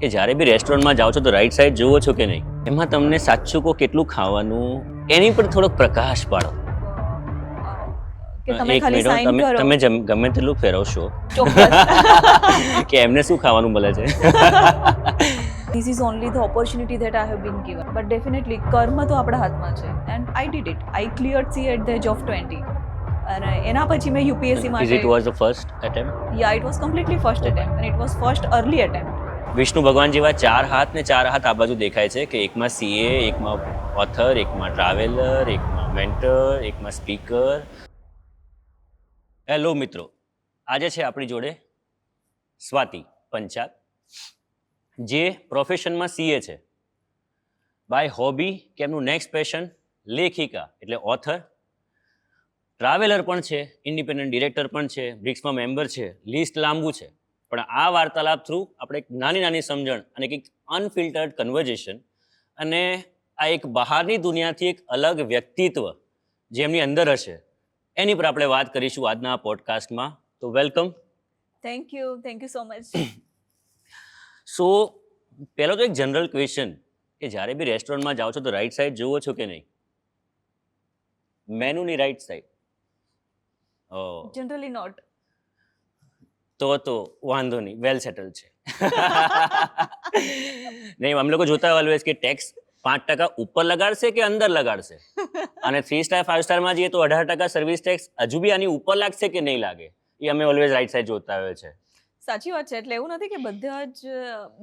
કે જ્યારે બી રેસ્ટોરન્ટમાં જાઓ છો તો રાઈટ સાઈડ જુઓ છો કે નહીં, એમાં તમને સાચું કહો કેટલું ખાવાનું એની પર થોડોક પ્રકાશ પાડો. કે તમે એક ખાલી મિનિટ સાઇન તમે કરો. તમે ગમે તેટલું ફેરવશો ચોક્કસ. કે એમને શું ખાવાનું મળે છે. This is only the opportunity that I have been given. But definitely, કર્મ તો આપણા હાથમાં છે. And I did it. I cleared CA at the age of 20. અને એના પછી મેં UPSC Is માટે. it was the first attempt? Yeah, it was completely first attempt. And it was first early attempt. Vishnu ભગવાન જેવા ચાર હાથ ને ચાર હાથ આ બાજુ દેખાય છે કે એકમાં સીએ, એકમાં ઓથર, એકમાં ટ્રાવેલર, એકમાં મેન્ટર, એકમાં સ્પીકર. હેલો મિત્રો, આજે છે આપણી જોડે સ્વાતિ પંચાલ, જે પ્રોફેશનમાં સીએ છે, બાય હોબી કે એમનું નેક્સ્ટ પેશન લેખિકા એટલે ઓથર, ટ્રાવેલર પણ છે, ઇન્ડિપેન્ડન્ટ ડિરેક્ટર પણ છે, બ્રિક્સમાં મેમ્બર છે, લિસ્ટ લાંબુ છે. પણ આ વાર્તાલાપ થ્રુ આપણે એક નાની નાની સમજણ અને એક અનફિલ્ટર્ડ કન્વર્ઝેશન અને આ એક બહારની દુનિયાથી એક અલગ વ્યક્તિત્વ જે એમની અંદર હશે એની પર આપણે વાત કરીશું આજના આ પોડકાસ્ટમાં. તો welcome. Thank you. Thank you so much. સો પહેલો તો એક જનરલ ક્વેશ્ચન કે જ્યારે બી રેસ્ટોરન્ટમાં જાઓ છો તો રાઈટ સાઈડ જુઓ છો કે નહીં? મેનુની રાઈટ સાઈડ? Generally not. તો વાંધો નહીં, વેલ સેટલ છે. નહીં, અમે લોકો જોતા હોય ઓલવેઝ કે ટેક્સ 5% ઉપર લગાડશે કે અંદર લગાડશે, અને 3 સ્ટાર 5 સ્ટારમાં જઈએ તો 18% સર્વિસ ટેક્સ હજુ બી આની ઉપર લાગશે કે નહીં લાગે, એ અમે ઓલવેઝ રાઈટ સાઈડ જોતા હોય છે. સાચી વાત છે. એટલે એવું નથી કે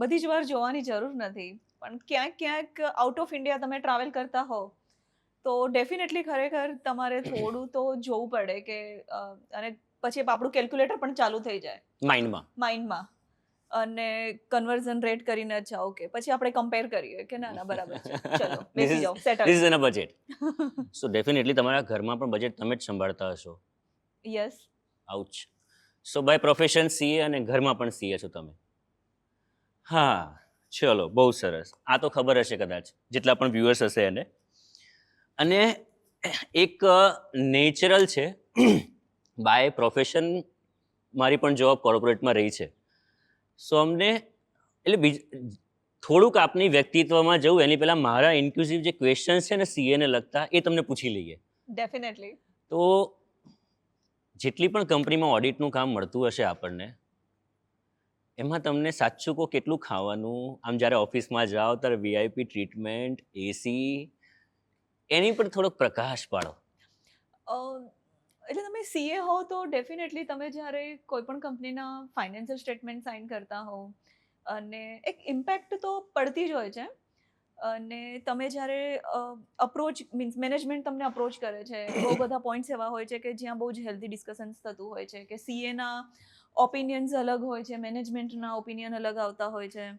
બધી જ વાર જોવાની જરૂર નથી, પણ ક્યાંક ક્યાંક આઉટ ઓફ ઇન્ડિયા તમે ટ્રાવેલ કરતા હો તો ડેફિનેટલી ખરેખર તમારે થોડું તો જોવું પડે કે અને પછી આપણું કેલ્ક્યુલેટર પણ ચાલુ થઈ જાય માઇન્ડમાં, અને કન્વર્ઝન રેટ કરીને જાઓ કે પછી આપણે કમ્પેર કરીએ કે ના બરાબર છે, ચલો બેસી જાઓ, settle. This is in a budget. So definitely તમારા ઘરમાં પણ બજેટ તમે જ સંભાળતા હશો. Yes. Ouch. So by profession CA અને ઘરમાં પણ સીએ છો તમે. હા, ચલો, બહુ સરસ. આ તો ખબર હશે કદાચ જેટલા પણ વ્યુઅર્સ હશે એને. અને એક નેચરલ છે, બાય પ્રોફેશન મારી પણ જોબ કોર્પોરેટમાં રહી છે. સો અમને એટલે થોડુંક આપની વ્યક્તિત્વમાં જવું એની પહેલાં મારા ઇન્ક્લુઝિવ જે ક્વેશ્ચન્સ છે ને સીએને લગતા એ તમને પૂછી લઈએ. ડેફિનેટલી. તો જેટલી પણ કંપનીમાં ઓડિટનું કામ મળતું હશે આપણને, એમાં તમને સાચું કહો કેટલું ખાવાનું, આમ જ્યારે ઓફિસમાં જાઓ ત્યારે વીઆઈપી ટ્રીટમેન્ટ, એસી, એની પર થોડોક પ્રકાશ પાડો. એટલે તમે સીએ હો તો ડેફિનેટલી તમે જ્યારે કોઈ પણ કંપનીના ફાઇનાન્શિયલ સ્ટેટમેન્ટ સાઇન કરતા હો અને એક ઇમ્પેક્ટ તો પડતી જ હોય છે. અને તમે જ્યારે અપ્રોચ મીન્સ મેનેજમેન્ટ તમને અપ્રોચ કરે છે, બહુ બધા પોઈન્ટ્સ એવા હોય છે કે જ્યાં બહુ જ હેલ્ધી ડિસ્કશન્સ થતું હોય છે કે સીએના ઓપિનિયન્સ અલગ હોય છે, મેનેજમેન્ટના ઓપિનિયન અલગ આવતા હોય છે.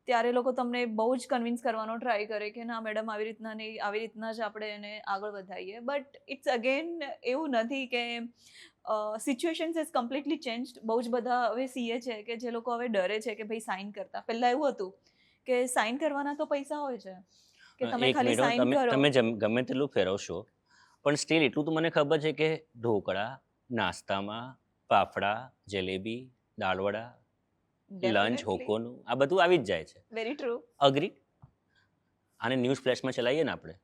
ત્યારે લોકો તમને બહુ જ કન્વિન્સ કરવાનો ટ્રાય કરે કે ના મેડમ આવી રીતના નહીં, આવી રીતના જ આપણે એને આગળ વધારીએ. બટ ઇટ્સ અગેન એવું નથી કે સિચ્યુએશન્સ ઇઝ કમ્પ્લીટલી ચેન્જ્ડ. બહુ જ બધા હવે સીએ છે કે જે લોકો હવે ડરે છે કે ભાઈ સાઇન કરતા. પહેલાં એવું હતું કે સાઇન કરવાના તો પૈસા હોય છે કે તમે એક ખાલી સાઇન મિનિટ, કરો. તમે ગમે તેટલું ફેરવશો પણ સ્ટીલ એટલું તો મને ખબર છે કે ઢોકળા, નાસ્તામાં ફાફડા, જલેબી, દાળવડા, લંચ, હોકોનું આ બધું આવી જ જાય છે. Very true. અગ્રી. આને ન્યૂઝ ફ્લેશમાં ચલાવીએ ને આપણે.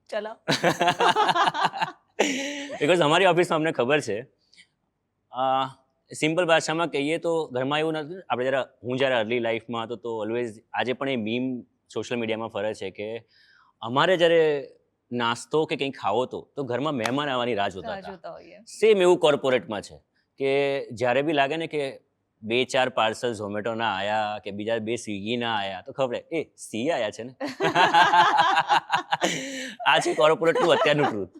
ચલાવ. બિકોઝ અમારી ઓફિસમાં અમને ખબર છે. સિમ્પલ ભાષામાં કહીએ તો ઘરમાં એવું નથી. આપણે હું જ્યારે અર્લી લાઈફમાં હતો તો ઓલવેઝ, આજે પણ એ મીમ સોશિયલ મીડિયામાં ફરે છે કે અમારે જ્યારે નાસ્તો કે કંઈ ખાવો તો ઘરમાં મહેમાન આવવાની રાહ જોતા હતા. સેમ એવું કોર્પોરેટમાં છે કે જ્યારે બી લાગે ને કે 2-4 પાર્સલ ઝોમેટોના આયા કે બીજા 2 સ્વિગીના આયા તો ખબર એ સી આયા છે ને. આ છે કોર્પોરેટનું અત્યારનું ટ્રુથ.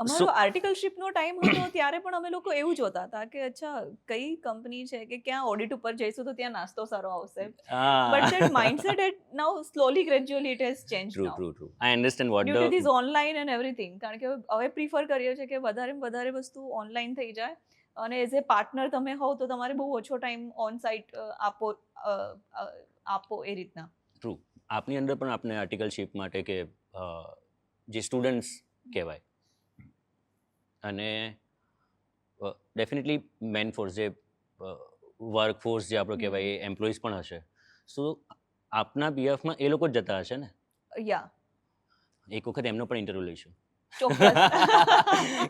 અમારો આર્ટિકલશિપનો ટાઈમ હતો ત્યારે પણ અમે લોકો એવું જોતા હતા કે અચ્છા કઈ કંપની છે કે ક્યાં ઓડિટ ઉપર જઈશું તો ત્યાં નાસ્તો સારો આવશે. But that mindset it now slowly gradually it has changed now. True. I understand what due to this online and everything. કારણ કે હવે પ્રિફર કરીએ છીએ કે વધારે વસ્તુ ઓનલાઈન થઈ જાય અને એઝ એ પાર્ટનર તમે હો તો તમારે બહુ ઓછો ટાઈમ ઓન સાઇટ આપો એ રીતના. ટ્રુ. આપની અંદર પણ આપણે આર્ટિકલશિપ માટે કે જે સ્ટુડન્ટ્સ કહેવાય અને ડેફિનેટલી મેન ફોર્સ જે વર્કફોર્સ જે આપણો કહેવાય એ એમ્પ્લોઈઝ પણ હશે. સો આપના પીએફમાં એ લોકો જ જતા હશે ને? યા એક વખત એમનો પણ ઇન્ટરવ્યૂ લઈશું ચોક્કસ.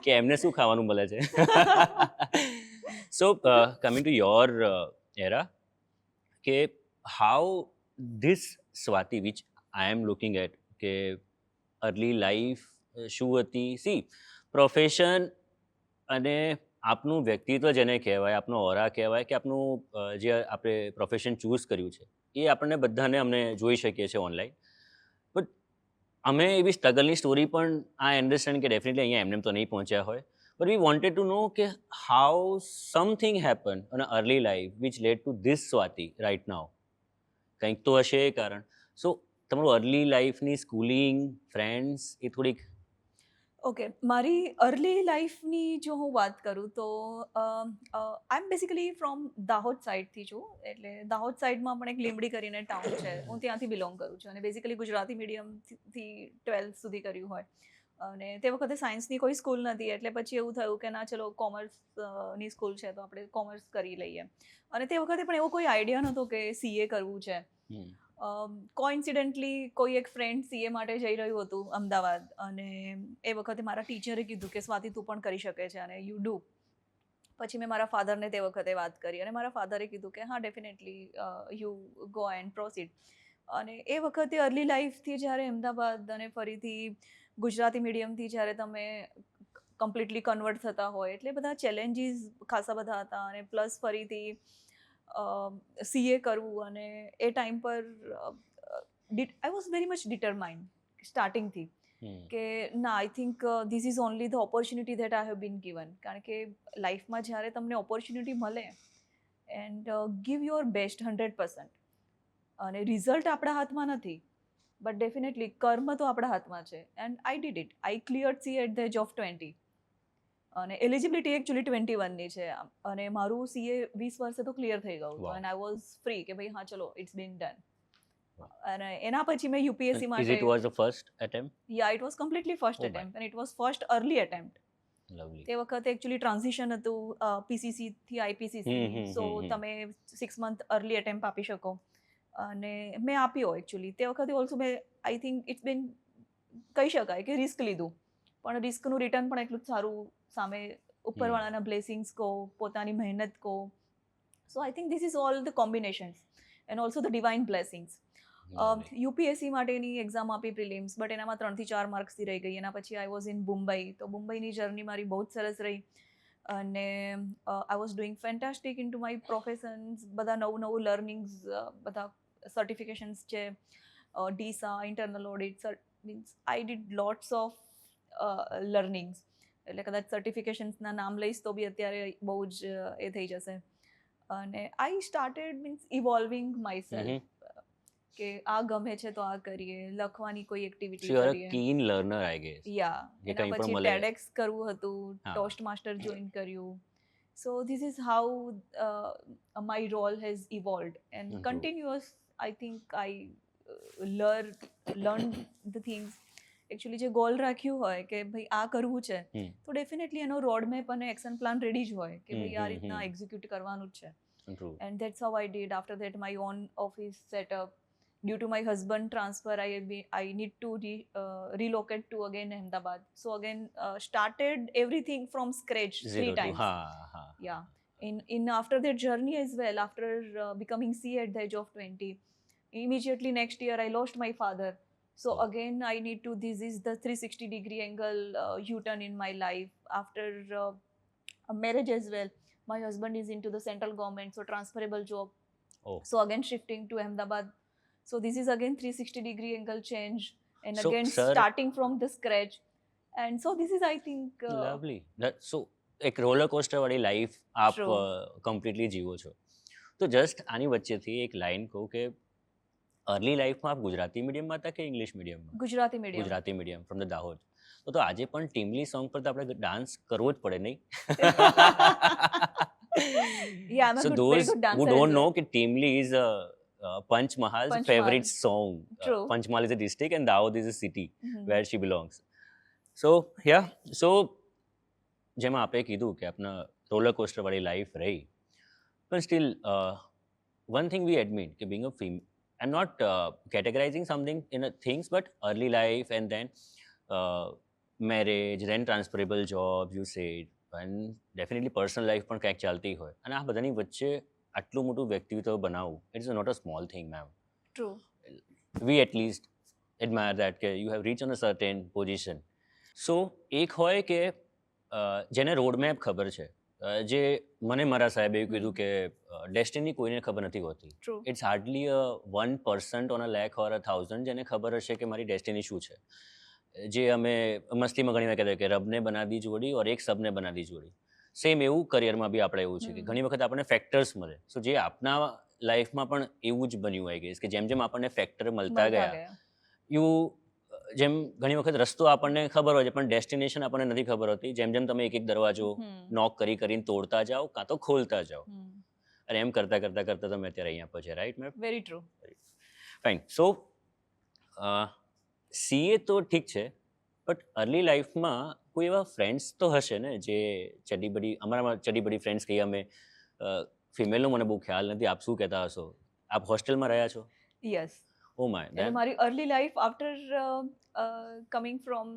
કે એમને શું ખાવાનું મળે છે. So coming to your era, કે how this Swati which I am looking at, કે અર્લી લાઈફ શું હતી. સી, પ્રોફેશન અને આપનું વ્યક્તિત્વ જેને કહેવાય, આપનો ઓરા કહેવાય, કે આપનું જે આપણે પ્રોફેશન ચૂઝ કર્યું છે એ આપણને બધાને અમને જોઈ શકીએ છીએ ઓનલાઈન. બટ અમે એવી સ્ટ્રગલની સ્ટોરી પણ આઈ અન્ડરસ્ટેન્ડ કે ડેફિનેટલી અહીંયા એમને તો નહીં પહોંચ્યા હોય, but we wanted to know કે how something happen on early life which led to this Swati right now. કંઈક તો હશે એ કારણ. સો તમારું અર્લી લાઈફની સ્કૂલિંગ, ફ્રેન્ડ્સ, એ થોડીક. ઓકે, મારી અર્લી લાઈફની જો હું વાત કરું તો I M basically from Dahod સાઈડથી છું. એટલે દાહોદ સાઈડમાં પણ એક લીંબડી કરીને ટાઉન છે, હું ત્યાંથી બિલોંગ કરું છું અને બેસિકલી ગુજરાતી મીડિયમથી 12th સુધી કર્યું હોય. અને તે વખતે સાયન્સની કોઈ સ્કૂલ નથી, એટલે પછી એવું થયું કે ના ચલો કોમર્સની સ્કૂલ છે તો આપણે કોમર્સ કરી લઈએ. અને તે વખતે પણ એવો કોઈ આઈડિયા નહોતો કે સીએ કરવું છે. કોઇન્સિડન્ટલી કોઈ એક ફ્રેન્ડ સીએ માટે જઈ રહ્યું હતું અમદાવાદ, અને એ વખતે મારા ટીચરે કીધું કે સ્વાતિ તું પણ કરી શકે છે અને યુ ડુ. પછી મેં મારા ફાધરને તે વખતે વાત કરી અને મારા ફાધરે કીધું કે હા definitely you go and proceed. અને એ વખતે અર્લી લાઈફથી જ્યારે અમદાવાદ અને ફરીથી ગુજરાતી મીડિયમથી જ્યારે તમે કમ્પ્લીટલી કન્વર્ટ થતા હોય એટલે બધા ચેલેન્જીસ ખાસા બધા હતા. અને પ્લસ ફરીથી સીએ કરવું, અને એ ટાઈમ પર I was very much determined સ્ટાર્ટિંગથી કે ના, I think this is only the opportunity that I have been given. કારણ કે લાઈફમાં જ્યારે તમને ઓપોર્ચ્યુનિટી મળે એન્ડ ગીવ યોર બેસ્ટ 100%, અને રિઝલ્ટ આપણા હાથમાં નથી, બટ ડેફિનેટલી કર્મ તો આપણા હાથમાં છે. And I did it. I cleared C at the age of 20, અને એલિજિબિલિટી એકચ્યુઅલી 21ની છે, અને મારું સીએ 20 વર્ષે તો ક્લિયર થઈ ગયું હતું. એન્ડ આઈ વોઝ ફ્રી કે ભાઈ હા ચલો ઇટ્સ બીન ડન. અને એના પછી મેં યુપીએસસી માટે, it was the first attempt? Yeah it was completely first attempt, and it was first early attempt. Lovely. તે વખતે એકચ્યુઅલી ટ્રાન્ઝિશન હતું પીસીસીથી આઈપીસીસી, સો તમે 6 મંથ અર્લી એટેમ્પ્ટ આપી શકો. અને મેં આપ્યો એકચ્યુઅલી. તે વખતે ઓલ્સો મેં આઈ થિંક ઇટ્સ બીન કહી શકાય કે રિસ્ક લીધું, પણ રિસ્કનું રિટર્ન પણ એટલું જ સારું સામે ઉપરવાળાના બ્લેસિંગ્સ કહો, પોતાની મહેનત કહો. So I think this is all the combinations and also the divine blessings. UPSC માટેની એક્ઝામ આપી પ્રિલિમ્સ, બટ એનામાં 3 થી 4 માર્ક્સથી રહી ગઈ. એના પછી આઈ વોઝ ઇન મુંબઈ, તો મુંબઈની જર્ની મારી બહુ જ સરસ રહી. અને આઈ was doing fantastic in to my professions. બધા નવું લર્નિંગ્સ, બધા સર્ટિફિકેશન્સ છે, Deesa, internal audit, means I did lots of learnings. એટલે કદાચ સર્ટિફિકેશન્સના નામ લઈશ તો બી અત્યારે બહુ જ એ થઈ જશે. અને I started means evolving myself, કે આ ગમે છે તો આ કરીએ, લખવાની કોઈ એક્ટિવિટી યુ આર અ કરીએ. Keen learner I guess. Yeah, કે એના કંઈ પણ પછી મળે. ટેડેક્સ કરવું હતું, હા. ટોસ્ટ માસ્ટર જોઈન કર્યું. So this is how my role has evolved and True. Continuous. I think I learn the things. Actually જે ગોલ રાખ્યું હોય કે ભાઈ આ કરવું છે, તો ડેફિનેટલી એનો રોડ મેપ અને એક્શન પ્લાન રેડી જ હોય કે ભાઈ આ રીતના એક્ઝિક્યુટ કરવાનું જ છે. True. And that's how I did. After that, my own office set up. Due to my husband transfer, I need to relocate to again Ahmedabad. So again, started everything from scratch 3 Zero to times. હા. Yeah. In after that journey as well, after becoming C at the age of 20, immediately next year I lost my father. So again, I need to. This is the 360-degree angle U-turn in my life. After a marriage as well, my husband is into the central government, so transferable job. Oh. So again shifting to Ahmedabad. So this is again 360-degree angle change, and So, again sir, starting from the scratch. And so this is, I think, lovely. So એક roller coaster વાળી life આપ True. Completely જીવો છો. તો just આની વચ્ચેથી એક line કહું કે અર્લી લાઈફમાં આપ ગુજરાતી મીડિયમમાં હતા કે ઇંગ્લિશ મીડિયમમાં? Gujarati medium. Gujarati medium from the Dahod. તો આજે પણ ટીમલી સોંગ પર તો આપણે ડાન્સ કરવો જ પડે નહીં? Yeah, I'm a So very those good dancer who as don't know well. કે ટીમલી is Panchmahal's Panchmahal. favorite song. True. Panchmahal is a district and Dahoad is a city Mhm. where she belongs. So yeah, so જેમાં આપણે કીધું કે આપણા roller coaster વાળી life રહી, પણ steel one thing we admit કે being a female, I'm not categorizing something in a things, but early life and then marriage, then transferable jobs, you said, and definitely personal life પણ ક્યાંક ચાલતી હોય, અને આ બધાની વચ્ચે આટલું મોટું વ્યક્તિત્વ બનાવવું, it's not a small thing, ma'am. True. We at least admire that કે you have reached on a certain position. So એક હોય કે જેને રોડ મેપ ખબર છે, જે મને મારા સાહેબે એવું કીધું કે ડેસ્ટિની કોઈને ખબર નથી હોતી. True. It's hardly 1% on a lakh or 1,000 જેને ખબર હશે કે મારી ડેસ્ટિની શું છે. જે અમે મસ્તીમાં ઘણી વાર કહેતા કે રબને બનાવી જોડી ઓર એક સબને બનાવી જોડી. સેમ એવું કરિયરમાં બી આપણે એવું છે કે ઘણી વખત આપણને ફેક્ટર્સ મળે. સો જે આપના લાઈફમાં પણ એવું જ બન્યું હોય કે જેમ જેમ આપણને ફેક્ટર મળતા ગયા, યુ જેમ ઘણી વખત રસ્તો આપણને ખબર હોય છે પણ ડેસ્ટિનેશન આપણને નથી ખબર હોતી. જેમ જેમ તમે એક એક દરવાજો નોક કરીને તોડતા જાઓ કાં તો ખોલતા જાઓ, અને એમ કરતા કરતા કરતા તમે અત્યારે અહીંયા પહોંચ્યા, right ma'am? Very true. Fine. So CA તો ઠીક છે, બટ અર્લી લાઈફમાં કોઈ એવા ફ્રેન્ડ્સ તો હશે ને જે ચડીબડી, અમારામાં ચડીબડી ફ્રેન્ડ્સ કહીએ અમે, ફિમેલનો મને બહુ ખ્યાલ નથી, આપ શું કહેતા હશો? આપ હોસ્ટેલમાં રહ્યા છો? યસ. Oh my. એટલે મારી early life after coming from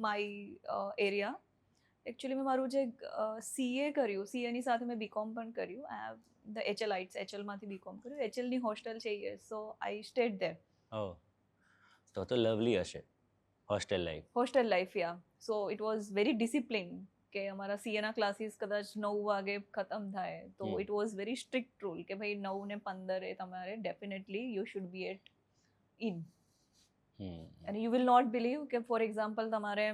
my area, actually મેં મારું જે સીએ કર્યું, સીએની સાથે મેં બીકોમ પણ કર્યું. આઈ હેવ ધ એચએલઆઇટ્સ, એચએલમાંથી બીકોમ કર્યું. એચએલની હોસ્ટેલ છે એ, સો આઈ સ્ટેડ ધેર. ઓ, તો લવલી હશે hostel life. Hostel life, yeah. So it was very discipline કે અમારા સીએના ક્લાસીસ કદાચ 9 વાગે ખતમ થાય તો it was very strict rule કે ભાઈ 9 ને 15 તમારે definitely you should be at in. અને યુ વિલ નોટ બિલીવ કે ફોર એક્ઝામ્પલ તમારે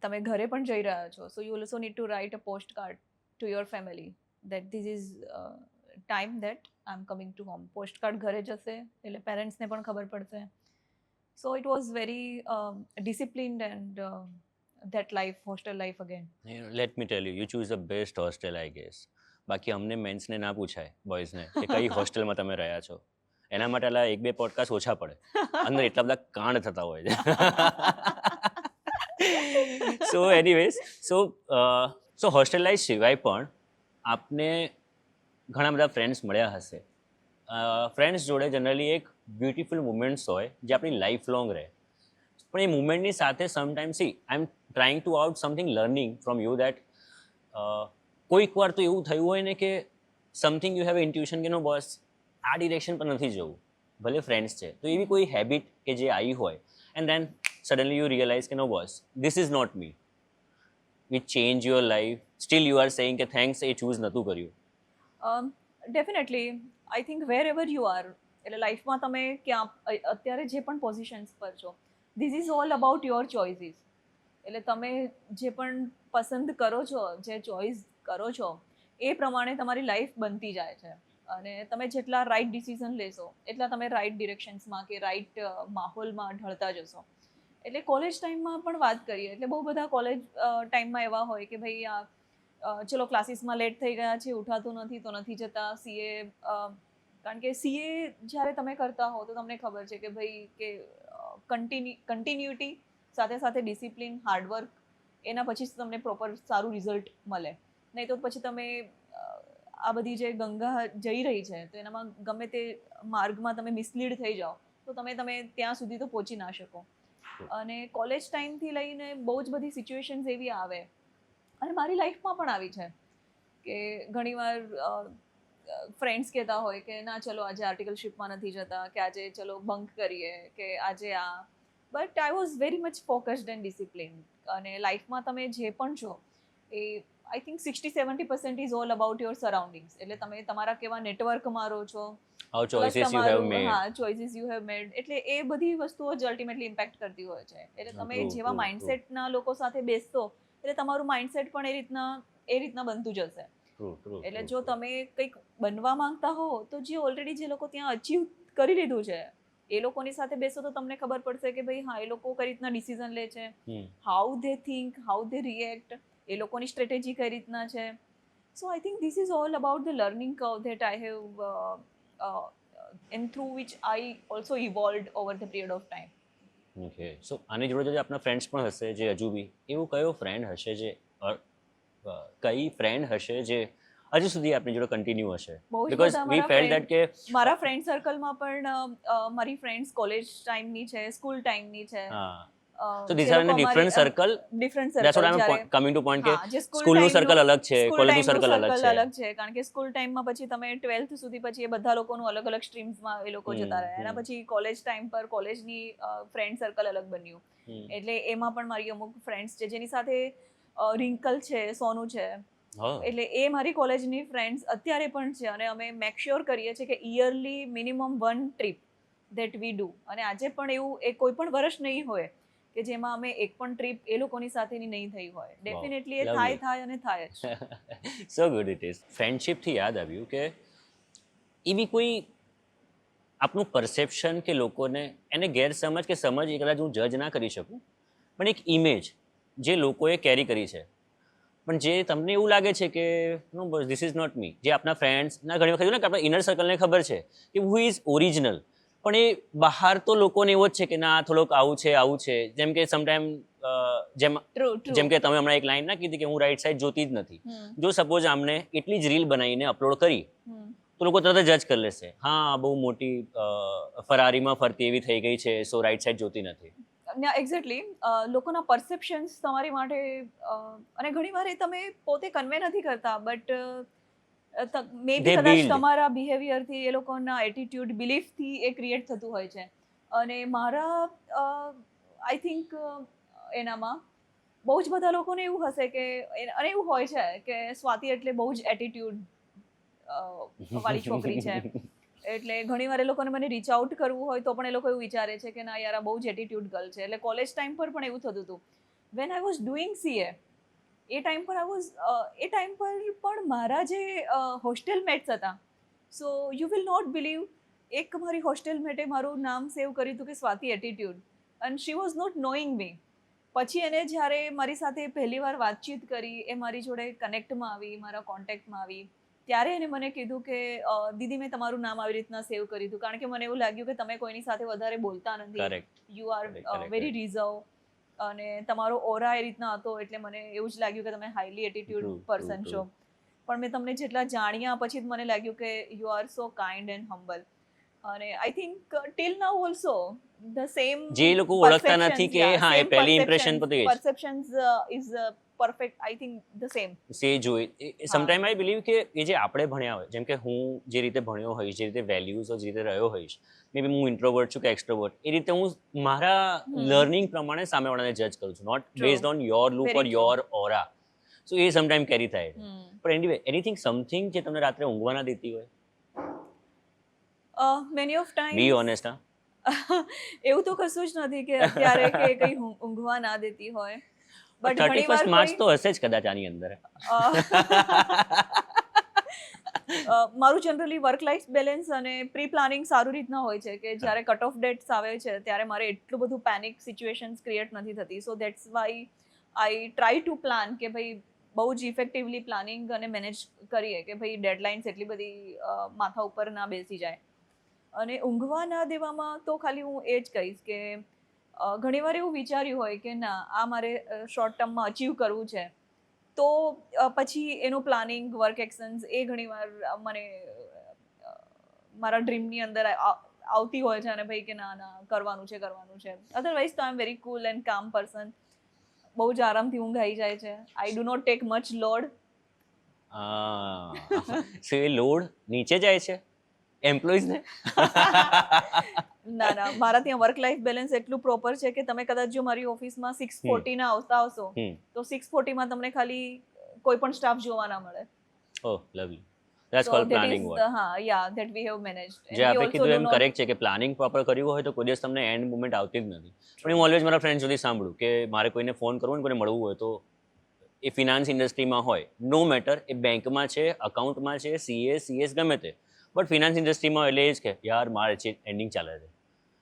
તમે ઘરે પણ જઈ રહ્યા છો, so you also need to write a post card to your family that this is time that I am coming to home. Post card ઘરે જશે એટલે પેરેન્ટ્સને પણ ખબર પડશે. So it was very disciplined and that life, hostel life again. Let me tell you, you choose the best hostel, I guess. બાકી અમને મેન્સને ના પૂછાય, બોયઝને, કે કઈ હોસ્ટેલમાં તમે રહ્યા છો. એના માટે આલા 1-2 પોડકાસ્ટ ઓછા પડે, અંદર એટલા બધા કાંડ થતા હોય છે. સો એનીવેઝ, સો હોસ્ટેલ લાઈફ સિવાય પણ આપને ઘણા બધા ફ્રેન્ડ્સ મળ્યા હશે. ફ્રેન્ડ્સ જોડે જનરલી એક બ્યુટિફુલ મુમેન્ટ્સ હોય જે આપણી લાઈફ લોંગ રહે. પણ એ મુમેન્ટની સાથે sometime C I M trying to out something learning from you that કોઈક વાર તો એવું થયું હોય ને કે સમથિંગ યુ હેવ ઇન્ટ્યુશન કે નો બોસ આ ડિરેક્શન પર નથી જવું, ભલે ફ્રેન્ડ્સ છે તો એવી કોઈ હેબિટ કે જે આવી હોય and then suddenly you realise કે no boss this is not me, which change your life, still you are saying કે થેન્ક્સ એ ચૂઝ નહોતું કર્યું. Definitely I think wherever you are, એટલે લાઈફમાં તમે ક્યાં અત્યારે જે પણ પોઝિશન્સ પર છો, this is all about your choices. એટલે તમે જે પણ પસંદ કરો છો, જે ચોઇસ કરો છો એ પ્રમાણે તમારી લાઈફ બનતી જાય છે. અને તમે જેટલા રાઇટ ડિસિઝન લેશો એટલા તમે રાઇટ ડિરેક્શન્સમાં કે રાઇટ માહોલમાં ઢળતા જશો. એટલે કોલેજ ટાઈમમાં પણ વાત કરીએ એટલે બહુ બધા કોલેજ ટાઈમમાં એવા હોય કે ભાઈ આ ચલો ક્લાસીસમાં લેટ થઈ ગયા છે, ઉઠાતું નથી તો નથી જતા સીએ. કારણ કે સીએ જ્યારે તમે કરતા હો તો તમને ખબર છે કે ભાઈ કે કન્ટિન્યુટી સાથે સાથે ડિસિપ્લિન, હાર્ડવર્ક, એના પછી જ તમને પ્રોપર સારું રિઝલ્ટ મળે. નહીં તો પછી તમે આ બધી જે ગંગા જઈ રહી છે તો એનામાં ગમે તે માર્ગમાં તમે મિસલીડ થઈ જાઓ તો તમે ત્યાં સુધી તો પહોંચી ના શકો. અને કોલેજ ટાઈમથી લઈને બહુ જ બધી સિચ્યુએશન્સ એવી આવે, અને મારી લાઈફમાં પણ આવી છે કે ઘણીવાર ફ્રેન્ડ્સ કહેતા હોય કે ના ચલો આજે આર્ટિકલશિપમાં નથી જતા, કે આજે ચલો બંક કરીએ, કે આજે આ. But I was very much focused and discipline. અને લાઈફમાં તમે જે પણ છો એ I think 60-70% is all about your surroundings. એટલે તમે તમારા કેવા નેટવર્કમાં રહો છો, ચોઇસીસ યુ હેવ મેડ. હા, ચોઇસીસ યુ હેવ મેડ. એટલે એ બધી વસ્તુઓ જ અલ્ટિમેટલી ઇમ્પેક્ટ કરતી હોય છે. એટલે તમે જેવા માઇન્ડસેટના લોકો સાથે બેસતો એટલે તમારું માઇન્ડસેટ પણ એ રીતના બનતું જશે. એટલે જો તમે કંઈક બનવા માંગતા હો તો જે ઓલરેડી જે લોકો ત્યાં અચીવ કરી લીધું છે એ લોકોની સાથે બેસો તો તમને ખબર પડશે કે ભાઈ હા એ લોકો કઈ રીતના ડિસિઝન લે છે, how they think, how they react, એ લોકોની સ્ટ્રેટેજી કઈ રીતના છે. So I think this is all about the learning curve that I have and through which I also evolved over the period of time. Okay, so આની જોડે જોડે આપણા friends પણ હશે જે હજુ બી એવું કયો ફ્રેન્ડ હશે જે હજુ સુધી આપણી જોડે કન્ટિન્યુ હશે? બહુ જ બીકોઝ બધા વી મારા ફેલ દેટ કે મારા ફ્રેન્ડ સર્કલમાં પણ મારી ફ્રેન્ડ્સ કોલેજ ટાઈમની છે, સ્કૂલ ટાઈમની છે. હા, so this are in different circle. Different that's circle what I જ્યારે એમ કમિંગ ટુ પોઈન્ટ કે હા, જે સ્કૂલનું સર્કલ અલગ છે, કોલેજનું સર્કલ અલગ છે. અલગ છે, કારણ કે સ્કૂલ ટાઈમમાં પછી તમે 12th સુધી પછી એ બધા લોકોનું અલગ અલગ સ્ટ્રીમ્સમાં એ લોકો જતા રહ્યા. એના પછી કોલેજ ટાઈમ પર કોલેજની ફ્રેન્ડ સર્કલ અલગ બન્યું. એટલે એમાં પણ મારી અમુક ફ્રેન્ડ્સ છે જેની સાથે રિંકલ છે, સોનુ છે. એટલે એ મારી કોલેજની ફ્રેન્ડ્સ અત્યારે પણ છે અને અમે મેક શ્યોર કરીએ છીએ કે yearly minimum 1 trip that we do. અને આજે પણ એવું એ કોઈ પણ વર્ષ નહીં હોય કે જેમાં અમે એક પણ ટ્રીપ એ લોકોની સાથેની નહીં થઈ હોય. ડેફિનેટલી એ થાય અને થાય જ. So good it is. ફ્રેન્ડશિપથી યાદ આવ્યું કે એવી કોઈ આપનું પરસેપ્શન કે લોકોને એને ગેરસમજ કે સમજ એ કદાચ હું જજ ના કરી શકું, પણ એક ઇમેજ જે લોકોએ કેરી કરી છે, પણ જે તમને એવું લાગે છે કે નો બસ ધીસ ઇઝ નોટ મી. જે આપણા ફ્રેન્ડ્સના ઘણી વખત ને કે આપણા ઇનર સર્કલને ખબર છે કે હુ ઇઝ ઓરિજિનલ, પણ એ બહાર તો લોકોને એવો જ છે કે ના થોડોક આવું છે. જેમ કે સમટાઈમ જેમ કે તમે હમણાં એક લાઈન ના કીધી કે હું રાઈટ સાઈડ જોતી જ નથી. જો સપોઝ આમને એટલી જ રીલ બનાવીને અપલોડ કરી તો લોકો તરત જ કરી લેશે, હા બહુ મોટી ફરારીમાં ફરતી એવી થઈ ગઈ છે, સો રાઈટ સાઈડ જોતી નથી. એક્ઝેક્ટલી લોકોના પરસેપ્શન્સ તમારી માટે અને ઘણીવાર એ તમે પોતે કન્વે નથી કરતા, બટ મે બી કદાચ તમારા બિહેવિયરથી એ લોકોના એટીટ્યુડ બિલીફથી એ ક્રિએટ થતું હોય છે. અને મારા આઈ થિંક એનામાં બહુ જ બધા લોકોને એવું હશે કે અને એવું હોય છે કે સ્વાતિ એટલે બહુ જ એટીટ્યુડ વાળી છોકરી છે. એટલે ઘણીવાર એ લોકોને મને રીચ આઉટ કરવું હોય તો પણ એ લોકો એવું વિચારે છે કે ના યાર આ બહુ જ એટીટ્યુડ ગર્લ છે. એટલે કોલેજ ટાઈમ પર પણ એવું થતું હતું. When I was doing CA એ ટાઈમ પર પણ મારા જે હોસ્ટેલ મેટ્સ હતા, so you will not believe, એક મારી હોસ્ટેલ મેટે મારું નામ સેવ કર્યું હતું કે Swati attitude, and she was not knowing me. પછી એને જ્યારે મારી સાથે પહેલી વાર વાતચીત કરી, એ મારી જોડે કનેક્ટમાં આવી, મારા કોન્ટેક્ટમાં આવી, ત્યારે એને મને કીધું કે દીદી મેં તમારું નામ આવી રીતના સેવ કર્યું હતું કારણ કે મને એવું લાગ્યું કે તમે કોઈની સાથે વધારે બોલતા નથી, યુ આર વેરી રિઝર્વ, અને તમારો ઓરા એ રીતના હતો એટલે મને એવું જ લાગ્યું કે તમે હાઈલી એટીટ્યુડ પર્સન છો. પણ મેં તમને જેટલા જાણ્યા પછી જ મને લાગ્યું કે you are so kind and humble. અને I think till now also the same જે લોકો ઓળખતા નથી કે હા એ પહેલી ઇમ્પ્રેશન પછી perceptions is perfect, I think the same. સે જોઈ સમટાઈમ આઈ બિલીવ કે એ જે આપણે ભણ્યા હોય, જેમ કે હું જે રીતે ભણ્યો હોઈશ, જે રીતે વેલ્યુઝ જે રીતે રહ્યો હોઈશ, મે બી હું ઇન્ટ્રોવર્ટ છું કે એક્સટ્રોવર્ટ, એ રીતે હું મારા લર્નિંગ પ્રમાણે સામેવાળાને જજ કરું છું, not based on your look or your aura. So એ સમટાઈમ કેરી થાય છે. પણ એનીવે એનીથિંગ સમથિંગ જે તમને રાત્રે ઊંઘવા ના દેતી હોય? Many of time be honest. એવું તો કશું જ નથી કે અત્યારે કે કંઈ ઊંઘવા ના દેતી હોય, બટ 31 માર્ચ તો હશે જ કદાચ આની અંદર. મારું જનરલી વર્ક લાઈફ બેલેન્સ અને પ્રી પ્લાનિંગ સારું રીતના હોય છે કે જ્યારે કટ ઓફ ડેટ્સ આવે છે ત્યારે મારે એટલું બધું પેનિક સિચ્યુએશન્સ ક્રિએટ નથી થતી. સો that's why I try to plan કે ભાઈ બહુ જ ઇફેક્ટિવલી પ્લાનિંગ અને મેનેજ કરીએ કે ભાઈ ડેડલાઇન્સ એટલી બધી માથા ઉપર ના બેસી જાય. અને ઊંઘવા ના દેવામાં તો ખાલી હું એ જ કહીશ કે ઘણીવાર એવું વિચાર્યું હોય કે ના આ મારે શોર્ટ ટર્મમાં અચીવ કરવું છે, તો પછી એનું પ્લાનિંગ, વર્ક એક્શન્સ એ ઘણીવાર મને મારા ડ્રીમની અંદર આવતી હોય છે અને ભાઈ કે ના ના કરવાનું છે. અધરવાઇઝ તો I am very cool and calm person. બહુ જ આરામથી ઊંઘ આવી જાય છે. I do not take much load. So એ લોડ નીચે જાય છે એમ્પ્લોઈઝને? ના મારા ત્યાં વર્ક લાઈફ બેલેન્સ એટલું પ્રોપર છે કે તમે કદાચ જો મારી ઓફિસમાં 6:40 ના આવતા હશો તો 6:40 માં તમને ખાલી કોઈ પણ સ્ટાફ જોવા ના મળે. Oh lovely. That's called planning work. હા yeah that we have managed. જે આપણે કીધું એમ કરેક્ટ છે કે પ્લાનિંગ પ્રોપર કર્યું હોય તો કોઈ દિવસ તમને એન્ડ મુમેન્ટ આવતી જ નથી. પણ હું ઓલવેઝ મારા ફ્રેન્ડ સુધી સાંભળું કે મારે કોઈને ફોન કરવો ને કોઈને મળવું હોય તો એ ફિનાન્સ ઇન્ડસ્ટ્રીમાં હોય, નો મેટર એ બેંકમાં છે, અકાઉન્ટમાં છે, CS ગમે તે, બટ ફિનાન્સ ઇન્ડસ્ટ્રીમાં એટલે એ જ કે યાર મારે છે એન્ડિંગ ચાલે છે,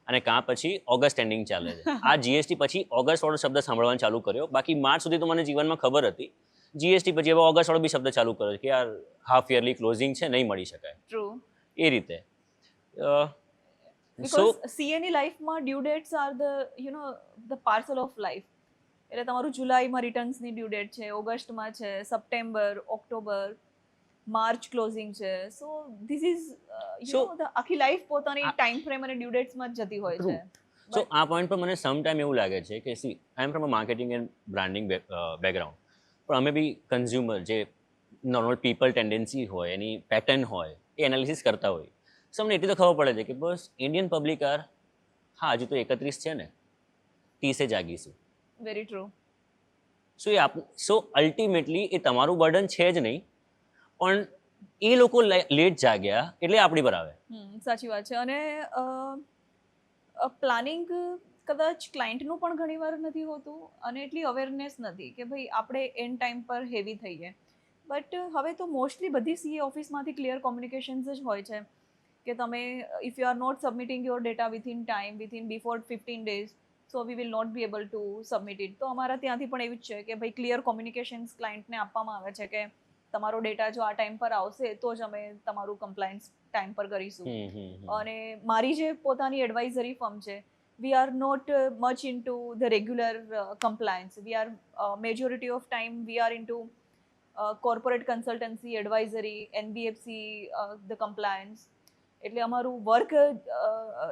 અને કાં પછી ઓગસ્ટ એન્ડિંગ ચાલે છે. આ GST પછી ઓગસ્ટ વાળો શબ્દ સાંભળવાનું ચાલુ કર્યો, બાકી માર્ચ સુધી તો મને જીવનમાં ખબર હતી. GST પછી હવે ઓગસ્ટ વાળો બી શબ્દ ચાલુ કર્યો કે યાર હાફ યરલી ક્લોઝિંગ છે, નહીં મળી શકાય. ટ્રુ. એ રીતે બીકોઝ CA ની લાઈફમાં due dates are the parcel of life. એટલે તમારું જુલાઈમાં રિટર્ન્સની ડ્યુ ડેટ છે, ઓગસ્ટમાં છે, સપ્ટેમ્બર, ઓક્ટોબર, માર્ચ ક્લોઝિંગ છે. સો ધીસ ઇઝ So- આખી લાઈફ પોતાની આ- ટાઈમ ફ્રેમ અને ડ્યુ ડેટ્સમાં જ જતી હોય True. છે. સો આ પોઈન્ટ પર મને સમ ટાઈમ એવું લાગે છે કે C I am from a marketing and branding background, પણ અમે બી કન્ઝ્યુમર જે નોર્મલ પીપલ ટેન્ડન્સી હોય એની પેટર્ન હોય એ એનાલિસિસ કરતા હોય. સો અમને એટલી તો ખબર પડે છે કે બસ ઇન્ડિયન પબ્લિક આર હા હજુ તો 31 છે ને 30 જાગીશું. Very true. સો અલ્ટિમેટલી એ તમારું બર્ડન છે જ નહીં, પણ એ લોકો લેટ જાગ્યા એટલે આપણી પર આવે. સાચી વાત છે. અને પ્લાનિંગ કદાચ ક્લાયન્ટનું પણ ઘણીવાર નથી હોતું અને એટલી અવેરનેસ નથી કે ભાઈ આપણે એન્ડ ટાઈમ પર હેવી થઈએ. બટ હવે તો મોસ્ટલી બધી સીએ ઓફિસમાંથી ક્લિયર કોમ્યુનિકેશન્સ જ હોય છે કે તમે if you are not submitting your data within time within before 15 days so we will not be able to submit it. તો અમારા ત્યાંથી પણ એવું જ છે કે ભાઈ ક્લિયર કોમ્યુનિકેશન્સ ક્લાયન્ટને આપવામાં આવે છે કે તમારો ડેટા જો આ ટાઈમ પર આવશે તો જ અમે તમારું કમ્પ્લાયન્સ ટાઈમ પર કરીશું. અને મારી જે પોતાની એડવાઇઝરી ફર્મ છે, we are not much in two the regular compliance. We are majority of time we are into corporate consultancy, advisory, NBFC, the compliance. એટલે અમારું વર્ક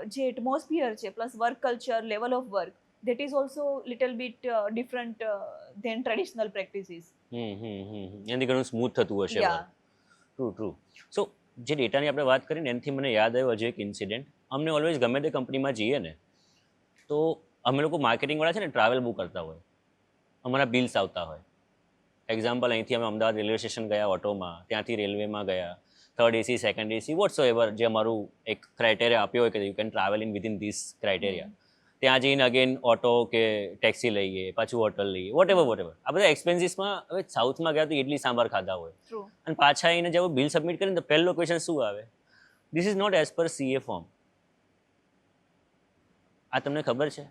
જે એટમોસ્ફિયર છે plus work culture, level of work, that is also little bit different than traditional practices. એનાથી ઘણું smooth થતું હશે. Yeah. True. સો જે ડેટાની આપણે વાત કરીને એનાથી મને યાદ આવ્યો હજી એક ઇન્સિડન્ટ. અમને ઓલવેઝ ગમે તે કંપનીમાં જઈએ ને તો અમે લોકો માર્કેટિંગવાળા છે ને ટ્રાવેલ બુક કરતા હોય, અમારા બિલ્સ આવતા હોય. એક્ઝામ્પલ અહીંથી અમે અમદાવાદ રેલવે સ્ટેશન ગયા ઓટોમાં, ત્યાંથી રેલવેમાં ગયા, third AC, second AC, whatsoever જે અમારું એક ક્રાઇટેરિયા આપ્યો હોય કે you can travel in within this criteria. ત્યાં જઈને અગેન ઓટો કે ટેક્સી લઈએ, પાછું હોટલ લઈએ, વોટ એવર. આ બધા એક્સપેન્સીસમાં હવે સાઉથમાં ગયા તો ઇડલી સાંભાર ખાધા હોય. True. અને પાછા આવીને જ્યારે બિલ સબમિટ કરીને તો પહેલો ક્વેશ્ચન શું આવે? This is not as per CA form. આ તમને ખબર છે?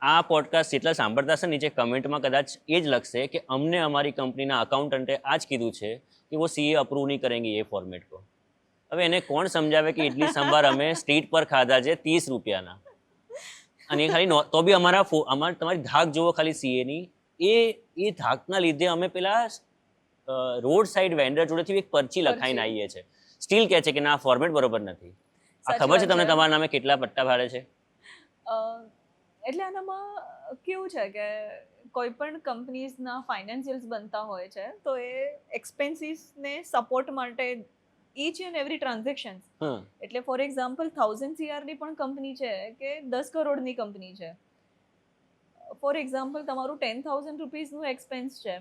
આ પોડકાસ્ટ જેટલા સાંભળતા હશે નીચે કમેન્ટમાં કદાચ એ જ લખશે કે અમને અમારી કંપનીના અકાઉન્ટન્ટે આ જ કીધું છે કે વો સીએ અપ્રૂવ નહીં કરેંગે એ ફોર્મેટ કો. હવે એને કોણ સમજાવે કે ઇડલી સંભાર અમે સ્ટ્રીટ પર ખાધા છે 30 રૂપિયાના, અને એ ખાલી તો બી અમારે તમારી ધાક જુઓ ખાલી સીએની, એ ધાકના લીધે અમે પેલા રોડ સાઈડ વેન્ડર જોડેથી એક પરચી લખાઈને આવીએ છીએ. સ્ટીલ કહે છે કે ના ફોર્મેટ બરોબર નથી. આ ખબર છે તમને તમારા નામે કેટલા પટ્ટા ભાડે છે? એટલે આનામાં કેવું છે કે કોઈ પણ કંપનીઝના ફાઇનાન્શિયલ્સ બનતા હોય છે તો એ એક્સપેન્સીસને સપોર્ટ માટે ઈચ એન્ડ એવરી ટ્રાન્ઝેક્શન, એટલે ફોર એક્ઝામ્પલ 1000 CRની પણ કંપની છે કે 10 કરોડની કંપની છે. ફોર એક્ઝામ્પલ તમારું 10,000 રૂપીઝનું એક્સપેન્સ છે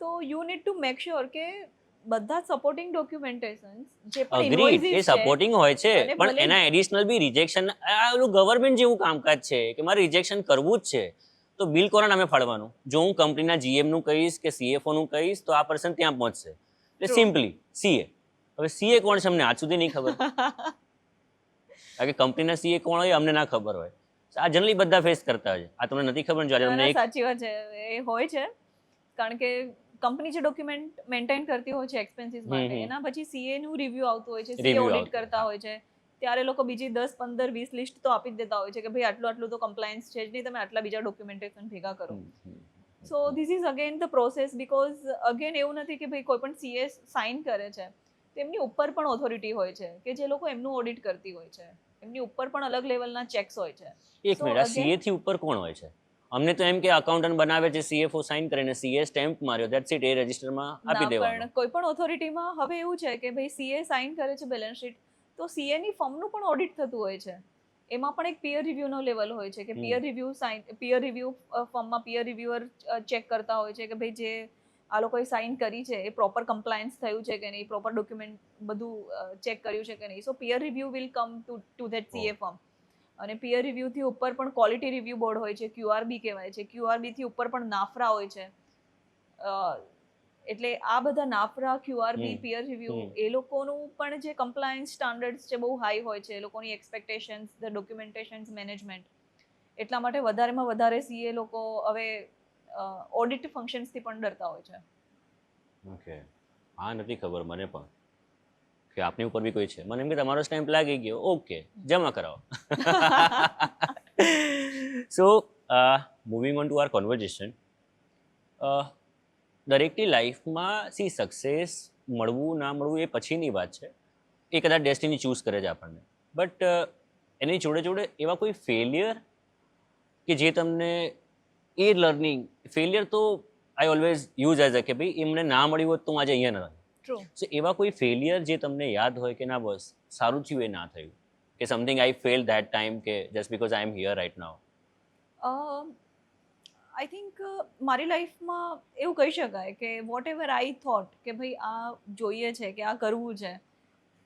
તો you need to make sure કે બધા સપોર્ટિંગ ડોક્યુમેન્ટેશન જે પણ અગ્રીડ, એ ઇન્વોઇસીસ સપોર્ટિંગ હોય છે, અને પણ ભલે- એના એડિશનલ બી રિજેક્શન, આ ઓલું ગવર્મેન્ટ જેવું કામકાજ છે કે મારે રિજેક્શન કરવું જ છે તો બિલ કોના નામે ફાળવાનું? જો હું કંપનીના જીએમનું કહીશ કે સીએફઓનું કહીશ તો આ પર્સન ત્યાં પહોંચશે. એટલે True. Simply CA. હવે સીએ કોણ છે અમને આજ સુધી નહીં ખબર, કારણ કે કંપનીના સીએ કોણ હોય અમને ના ખબર હોય. આ જનરલી બધા ફેસ કરતા હોય. આ તમને નથી ખબર? જો આજે ના, તમને ના, એક સાચી વાત છે, એ હોય છે. કારણ કે કંપની જે ડોક્યુમેન્ટ મેન્ટેન કરતી હોય છે એક્સપેન્સીસ માટે, એના પછી સીએ નું રિવ્યુ આવતું હોય છે, સીએ Review ઓડિટ આવતું કરતા હોય છે, ત્યારે લોકો બીજી 10, 15, 20 લિસ્ટ તો આપી જ દેતા હોય છે કે ભાઈ આટલું તો કમ્પ્લાયન્સ છે જ નહીં, તમે આટલા બીજા ડોક્યુમેન્ટેશન ભેગા કરો. સો this is again the process, because again એવું નથી કે ભાઈ કોઈ પણ સીએ સાઇન કરે છે તેમની ઉપર પણ ઓથોરિટી હોય છે કે જે લોકો એમનું ઓડિટ કરતી હોય છે, એમની ઉપર પણ અલગ લેવલના ચેક્સ હોય છે. એક મિનિટ, આ સીએ થી ઉપર કોણ હોય છે? અમને તો એમ કે અકાઉન્ટન્ટ બનાવે છે, સીએફઓ સાઇન કરીને સીએ સ્ટેમ્પ માર્યો, ધેટ્સ ઇટ, એ રજિસ્ટરમાં આપી ના, દેવાનું. પણ કોઈ પણ ઓથોરિટીમાં હવે એવું છે કે ભાઈ સીએ સાઇન કરે છે બેલેન્સ શીટ તો સીએ ની ફર્મનું પણ ઓડિટ થતું હોય છે. એમાં પણ એક પિયર રિવ્યુનો લેવલ હોય છે કે પિયર રિવ્યુ ફર્મમાં પિયર રિવ્યુઅર ચેક કરતા હોય છે કે ભાઈ જે આ લોકોએ સાઇન કરી છે એ પ્રોપર કમ્પ્લાયન્સ થયું છે કે નહીં, પ્રોપર ડોક્યુમેન્ટ બધું ચેક કર્યું છે કે નહીં. So peer review will come to that CA firm. અને પિયર રિવ્યુથી ઉપર પણ ક્વોલિટી રિવ્યુ બોર્ડ હોય છે, ક્યુઆરબી કહેવાય છે. ક્યુઆરબી થી ઉપર પણ નાફરા હોય છે. એટલે આ બધા નાફરા, ક્યુઆરબી, પિયર રિવ્યુ, એ લોકોનું પણ જે કમ્પ્લાયન્સ સ્ટાન્ડર્ડ્સ છે બહુ હાઈ હોય છે, એ લોકોની એક્સપેક્ટેશન્સ, ધ ડોક્યુમેન્ટેશન્સ મેનેજમેન્ટ. એટલા માટે વધારેમાં વધારે સીએ લોકો હવે ઓડિટ ફંક્શન્સથી પણ ડરતા હોય છે. ઓકે, હા નથી ખબર મને પણ કે આપની ઉપર બી કોઈ છે. મને એમ કે તમારો સ્ટેમ્પ લાગી ગયો, ઓકે જમા કરાવો. So moving on to our conversation, દરેકની લાઈફમાં સક્સેસ મળવું ના મળવું એ પછીની વાત છે, એ કદાચ ડેસ્ટિની ચૂઝ કરે છે આપણને, બટ એની જોડે જોડે એવા કોઈ ફેલિયર કે જે તમને એ લર્નિંગ, ફેલિયર તો I always use as a કે ભાઈ એમને ના મળ્યું હોત તો હું આજે અહીંયા ન હોત. ટ્રુ. સો એવા કોઈ ફેલિયર જે તમને યાદ હોય કે ના બસ સારું થયું એ ના થયું, કે something I fail that time કે just because I am here right now. I think મારી લાઈફમાં એવું કહી શકાય કે વોટ એવર આઈ થોટ કે ભાઈ આ જોઈએ છે કે આ કરવું છે,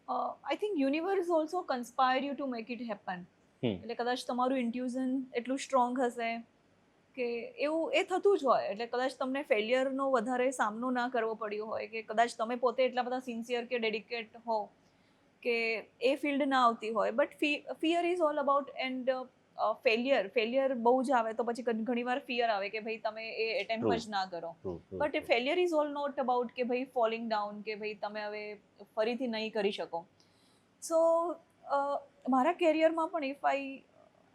I think universe also conspire you to make it happen. એટલે કદાચ તમારું ઇન્ટ્યુઝન એટલું સ્ટ્રોંગ હશે કે એવું એ થતું જ હોય, એટલે કદાચ તમને ફેલિયરનો વધારે સામનો ના કરવો પડ્યો હોય, કે કદાચ તમે પોતે એટલા બધા સિન્સિયર કે ડેડિકેટ હો કે એ ફિલ્ડ ના આવતી હોય, but fear is all about and failure બહુ જ આવે તો પછી ઘણીવાર ફિયર આવે કે ભાઈ તમે એ એટેમ્પ જ ના કરો. But failure is all not about કે ભાઈ ફોલિંગ ડાઉન કે ભાઈ તમે હવે ફરીથી નહીં કરી શકો. સો મારા કેરિયરમાં પણ if I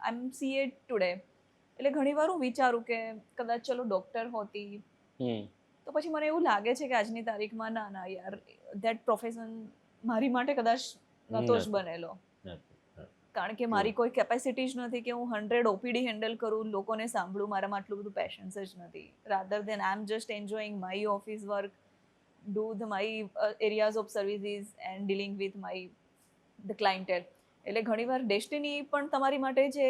am C A today, એટલે ઘણીવાર હું વિચારું કે કદાચ ચલો ડૉક્ટર હોતી તો પછી મને એવું લાગે છે કે આજની તારીખમાં ના યાર, ધેટ પ્રોફેશન મારી માટે કદાચ નહોતો જ બનેલો, કારણ કે મારી કોઈ કેપેસિટી જ નથી કે હું 100 ઓપીડી હેન્ડલ કરું, લોકોને સાંભળું, મારામાં આટલું બધું પેશન્સ જ નથી. Rather than I am just enjoying my office work, do my areas of services and dealing with my the clientele. એટલે ઘણીવાર ડેસ્ટિની પણ તમારી માટે જે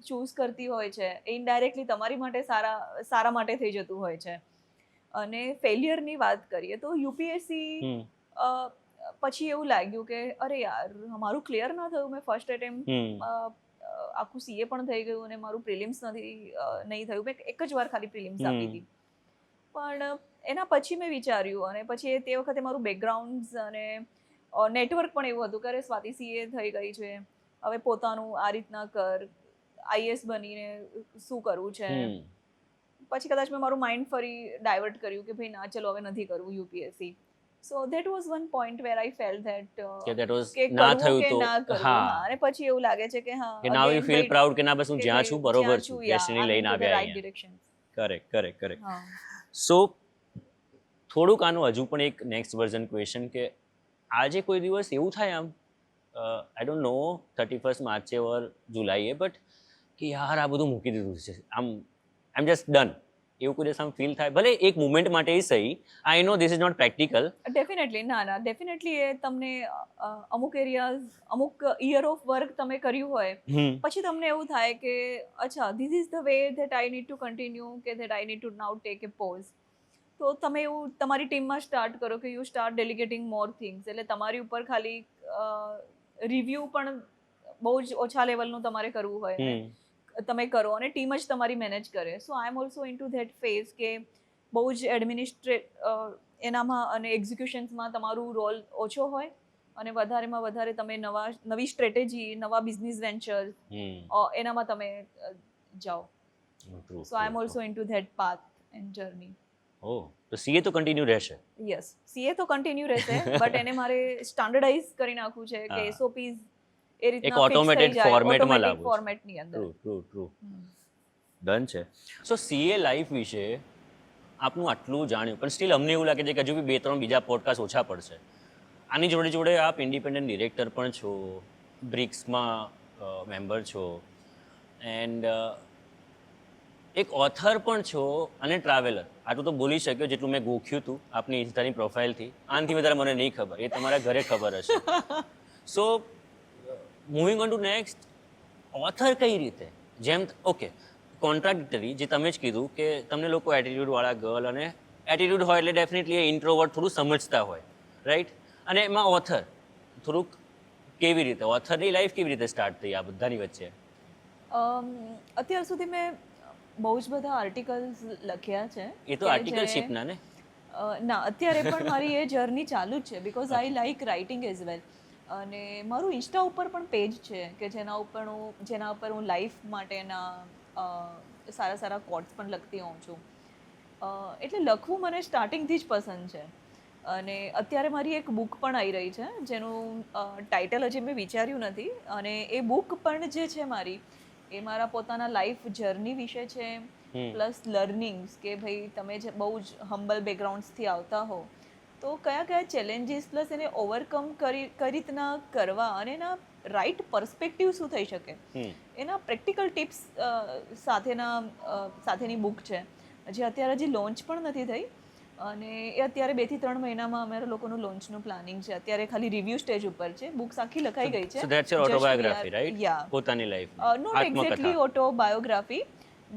ચૂઝ કરતી હોય છે એ ઇનડાયરેક્ટલી તમારી માટે સારા માટે થઈ જતું હોય છે. અને ફેલિયરની વાત કરીએ તો યુપીએસસી પછી એવું લાગ્યું કે અરે યાર મારું ક્લિયર ના થયું, મેં ફર્સ્ટ એટેમ્પ આખું સીએ પણ થઈ ગયું અને મારું પ્રિલિમ્સ નહીં થયું, મેં એક જ વાર ખાલી પ્રિલિમ્સ આપી હતી. પણ એના પછી મેં વિચાર્યું અને પછી તે વખતે મારું બેકગ્રાઉન્ડ અને નેટવર્ક પણ એવું હતું કે અરે સ્વાતિ સીએ થઈ ગઈ છે, હવે પોતાનું આ રીતના કર, આઈએસ બનીને શું કરવું છે. પછી કદાચ મેં મારું માઇન્ડ ફરી ડાયવર્ટ કર્યું કે ભાઈ ના ચલો હવે નથી કરવું UPSC. So that was one point where I fail that કે ના કરવું થયું કે તો ના કરવું. અને પછી એવું લાગે છે કે હા કે નાઉ યુ ફીલ પ્રાઉડ કે ના બસ હું જ્યાં છું બરોબર છું, ડેસ્ટિની લઈને આવ્યા રાઈટ અહીંયા. ડિરેક્શન. કરેક્ટ. સો થોડુંક આનું હજુ પણ એક નેક્સ્ટ વર્ઝન ક્વેશ્ચન કે આજે કોઈ દિવસ એવું થાય આમ, આઈ ડોન્ટ નો 31 માર્ચે ઓર જુલાઈએ, બટ કે યાર આ બધું મૂકી દીધું છે, આમ આઈ એમ જસ્ટ ડન, એવું કોઈ દિવસ આમ ફીલ થાય? ભલે એક મુમેન્ટ માટે એ સહી, I know this is not practical. Definitely ના ડેફિનેટલી એ તમને અમુક એરિયાઝ, અમુક યર ઓફ વર્ક તમે કર્યું હોય પછી તમને એવું થાય કે અચ્છા this is the way that I need to continue, કે that I need to now take a pause. તો તમે એવું તમારી ટીમમાં સ્ટાર્ટ કરો કે you start delegating more things, એટલે તમારી ઉપર ખાલી રિવ્યૂ પણ બહુ જ ઓછા લેવલનું તમારે કરવું હોય તમે કરો અને ટીમ જ તમારી મેનેજ કરે. So I am also in to that phase કે બહુ જ એનામાં અને એક્ઝિક્યુશન્સમાં તમારું રોલ ઓછો હોય અને વધારેમાં વધારે તમે નવી સ્ટ્રેટેજી, નવા બિઝનેસ વેન્ચર એનામાં તમે જાઓ. So I am also in to that path and journey. તો સીએ તો કન્ટિન્યુ રહેશે? યસ, સીએ તો કન્ટિન્યુ રહેશે, બટ એને મારે સ્ટાન્ડર્ડાઇઝ કરી નાખવું છે કે એસઓપીઝ એ રીતના એક ઓટોમેટેડ ફોર્મેટમાં લાવવું છે. ફોર્મેટની અંદર. ટ્રુ. ડન છે. સો સીએ લાઈફ વિશે આપનું આટલું જાણ્યું, પણ સ્ટીલ અમને એવું લાગે છે કે હજુ બી 2-3 બીજા પોડકાસ્ટ ઓછા પડશે. આની જોડે જોડે આપ ઇન્ડિપેન્ડન્ટ ડિરેક્ટર પણ છો, બ્રિક્સમાં મેમ્બર છો, એન્ડ એક ઓથર પણ છો અને ટ્રાવેલર. આટલું તો બોલી શક્યો જેટલું મેં ગોખ્યું હતું આપની ઇન્સ્ટાની પ્રોફાઇલથી. આનાથી વધારે મને નહીં ખબર, એ તમારા ઘરે ખબર હશે. So moving on to next, author કઈ રીતે, જેમ ઓકે કોન્ટ્રાડિક્ટરી જે તમે જ કીધું કે તમને લોકો એટીટ્યૂડવાળા ગર્લ અને એટીટ્યૂડ હોય એટલે ડેફિનેટલી એ ઇન્ટ્રોવર્ટ થોડું સમજતા હોય, રાઈટ? અને એમાં ઓથર થોડુંક કેવી રીતે, ઓથરની લાઈફ કેવી રીતે સ્ટાર્ટ થઈ આ બધાની વચ્ચે? અત્યાર સુધી મેં બહુ જ બધા આર્ટિકલ્સ લખ્યા છે. એ તો આર્ટિકલશિપના ને? ના, અત્યારે પણ મારી એ જર્ની ચાલુ જ છે because I like writing as well. અને મારું ઇન્સ્ટા ઉપર પણ પેજ છે કે જેના ઉપર હું લાઈફ માટેના સારા કોટ્સ પણ લખતી હોઉં છું. એટલે લખવું મને સ્ટાર્ટિંગથી જ પસંદ છે. અને અત્યારે મારી એક બુક પણ આવી રહી છે જેનું ટાઇટલ હજી મેં વિચાર્યું નથી, અને એ બુક પણ જે છે મારી એ મારા પોતાના લાઈફ જર્ની વિશે છે, પ્લસ લર્નિંગ્સ કે ભાઈ તમે જે બહુ જ હમ્બલ બેકગ્રાઉન્ડ્સથી આવતા હો તો કયા કયા ચેલેન્જીસ પ્લસ એને ઓવરકમ કઈ રીતના કરવા અને એના રાઈટ પર્સપેક્ટિવ શું થઈ શકે એના પ્રેક્ટિકલ ટિપ્સ સાથેની બુક છે જે અત્યારે હજી લોન્ચ પણ નથી થઈ અને એ અત્યારે 2 થી 3 મહિનામાં અમારા લોકોનું લોન્ચનું પ્લાનિંગ છે. અત્યારે ખાલી રિવ્યૂ સ્ટેજ ઉપર છે. બુક્સ આખી લખાઈ ગઈ છે. So that's your autobiography right? પોતાની life, not exactly autobiography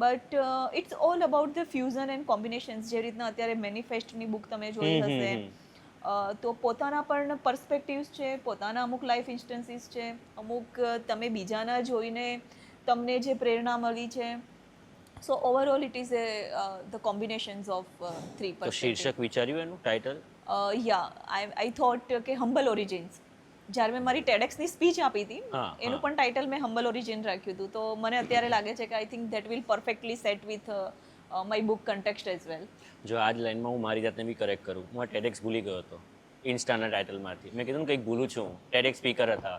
but it's all about the fusion and combinations. જે રીતના અત્યારે મેનિફેસ્ટની બુક તમે જોઈ હશે તો પોતાના પણ પર્સપેક્ટિવ્સ છે, પોતાના અમુક લાઈફ ઇન્સ્ટન્સીસ છે, અમુક તમે બીજાના જોઈને તમને જે પ્રેરણા મળી છે. So overall it is the combinations of 3 તો perspectives. શીર્ષક વિચાર્યું એનું ટાઇટલ? આઈ થોટ કે હમ્બલ ઓરિજિન્સ. જ્યારે મેં મારી ટેડેક્સની સ્પીચ આપી હતી એનું પણ ટાઇટલ મેં હમ્બલ ઓરિજિન રાખ્યું હતું. તો મને અત્યારે લાગે છે કે I think that will perfectly set with my book context as well. જો આ જ લાઈનમાં હું મારી જાતને બી કરેક્ટ કરું, હું આ ટેડેક્સ ભૂલી ગયો હતો ઇન્સ્ટાના ટાઇટલમાંથી. મેં કીધું કંઈક ભૂલું છું, ટેડેક્સ સ્પીકર હતા.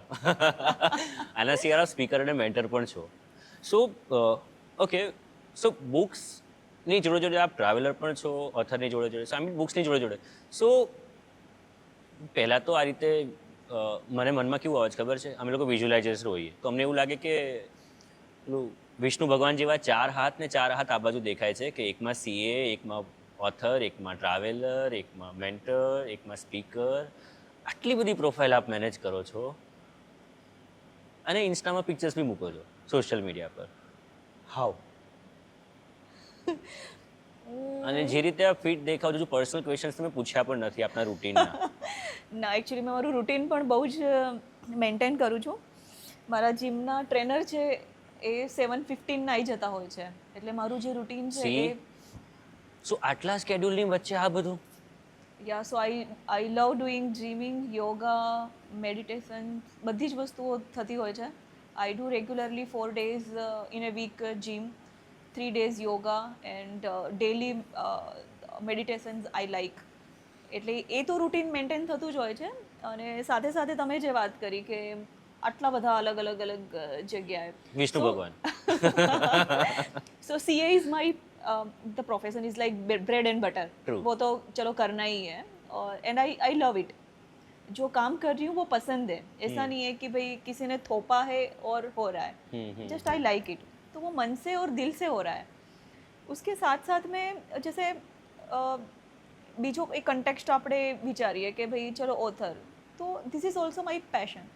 આના સિવાય સ્પીકર અને મેન્ટર પણ છો. સો ઓકે, સો બુક્સની જોડે જોડે આપ ટ્રાવેલર પણ છો, ઓથરની જોડે જોડે, સો આઈ મીન બુક્સની જોડે જોડે. સો પહેલાં તો આ રીતે મને મનમાં કેવું આવે છે ખબર છે, અમે લોકો વિઝ્યુલાઇઝર્સ હોઈએ તો અમને એવું લાગે કે પેલું વિષ્ણુ ભગવાન જેવા 4 હાથ ને 4 હાથ આ બાજુ દેખાય છે કે એકમાં સીએ, એકમાં ઓથર, એકમાં ટ્રાવેલર, એકમાં મેન્ટર, એકમાં સ્પીકર. આટલી બધી પ્રોફાઇલ આપ મેનેજ કરો છો અને ઇન્સ્ટામાં પિક્ચર્સ બી મૂકો છો સોશિયલ મીડિયા પર. હાઉ? અને જે રીતે આ ફિટ દેખાવ છો, પર્સનલ ક્વેશ્ચન્સ તમે પૂછ્યા પણ નથી આપના રૂટીનના. ના, એકચ્યુઅલી મેં મારું રૂટીન પણ બહુ જ મેન્ટેન કરું છું. મારા જીમના ટ્રેનર છે એ 7:15 આવી જતા હોય છે. એટલે મારું જે રૂટીન છે એ સો આટલા સ્કેડ્યુલની વચ્ચે આ બધું? So I love doing gymming, yoga, meditation, બધી જ વસ્તુઓ થતી હોય છે. I do regularly 4 days in a week gym, 3 days yoga and daily meditations I like. એટલે એ તો રૂટીન મેન્ટેન થતું જ હોય છે. અને સાથે સાથે તમે જે વાત કરી કે આટલા બધા અલગ અલગ જગ્યાએ વિષ્ણુ ભગવાન. So CA is my the profession is like bread and butter. वो तो चलो करना ही है एंड आई लव इट. जो काम कर रही हूँ वो पसंद है. ऐसा नहीं है कि भाई किसी ने थोपा है और हो रहा है. Just I like it. तो वो मन से और दिल से हो रहा है. उसके साथ साथ में जैसे બીજો એક કન્ટેક્સ્ટ આપણે વિચારીએ કે ભાઈ ચલો ઓથર, તો this is also my passion.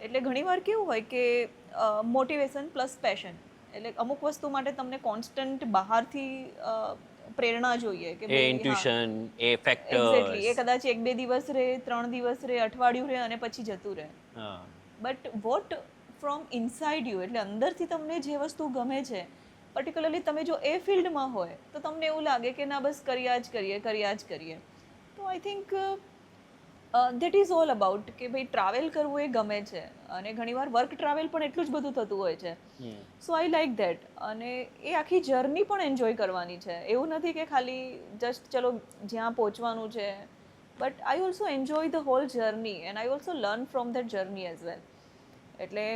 એટલે ઘણીવાર કેવું હોય કે મોટિવેશન પ્લસ પેશન. એટલે અમુક વસ્તુ માટે તમને કોન્સ્ટન્ટ બહારથી પ્રેરણા જોઈએ કે એ ઇન્ટ્યુશન, એ ફેક્ટર્સ. એક્ઝેક્ટલી. એ કદાચ 1-2 દિવસ રહે, 3 દિવસ રહે, અઠવાડિયું રહે અને પછી જતું રહે. But what from inside you, એટલે અંદરથી તમને જે વસ્તુ ગમે છે, પર્ટિક્યુલરલી તમે જો એ ફિલ્ડમાં હોય તો તમને એવું લાગે કે ના બસ કર્યા જ કરીએ. તો I think that is all about કે ભાઈ ટ્રાવેલ કરવું એ ગમે છે અને ઘણીવાર વર્ક ટ્રાવેલ પણ એટલું જ બધું થતું હોય છે. So I like that. અને એ આખી જર્ની પણ એન્જોય કરવાની છે. એવું નથી કે ખાલી જસ્ટ ચલો જ્યાં પહોંચવાનું છે, but I also enjoy the whole journey and I also learn from that journey as well. એટલે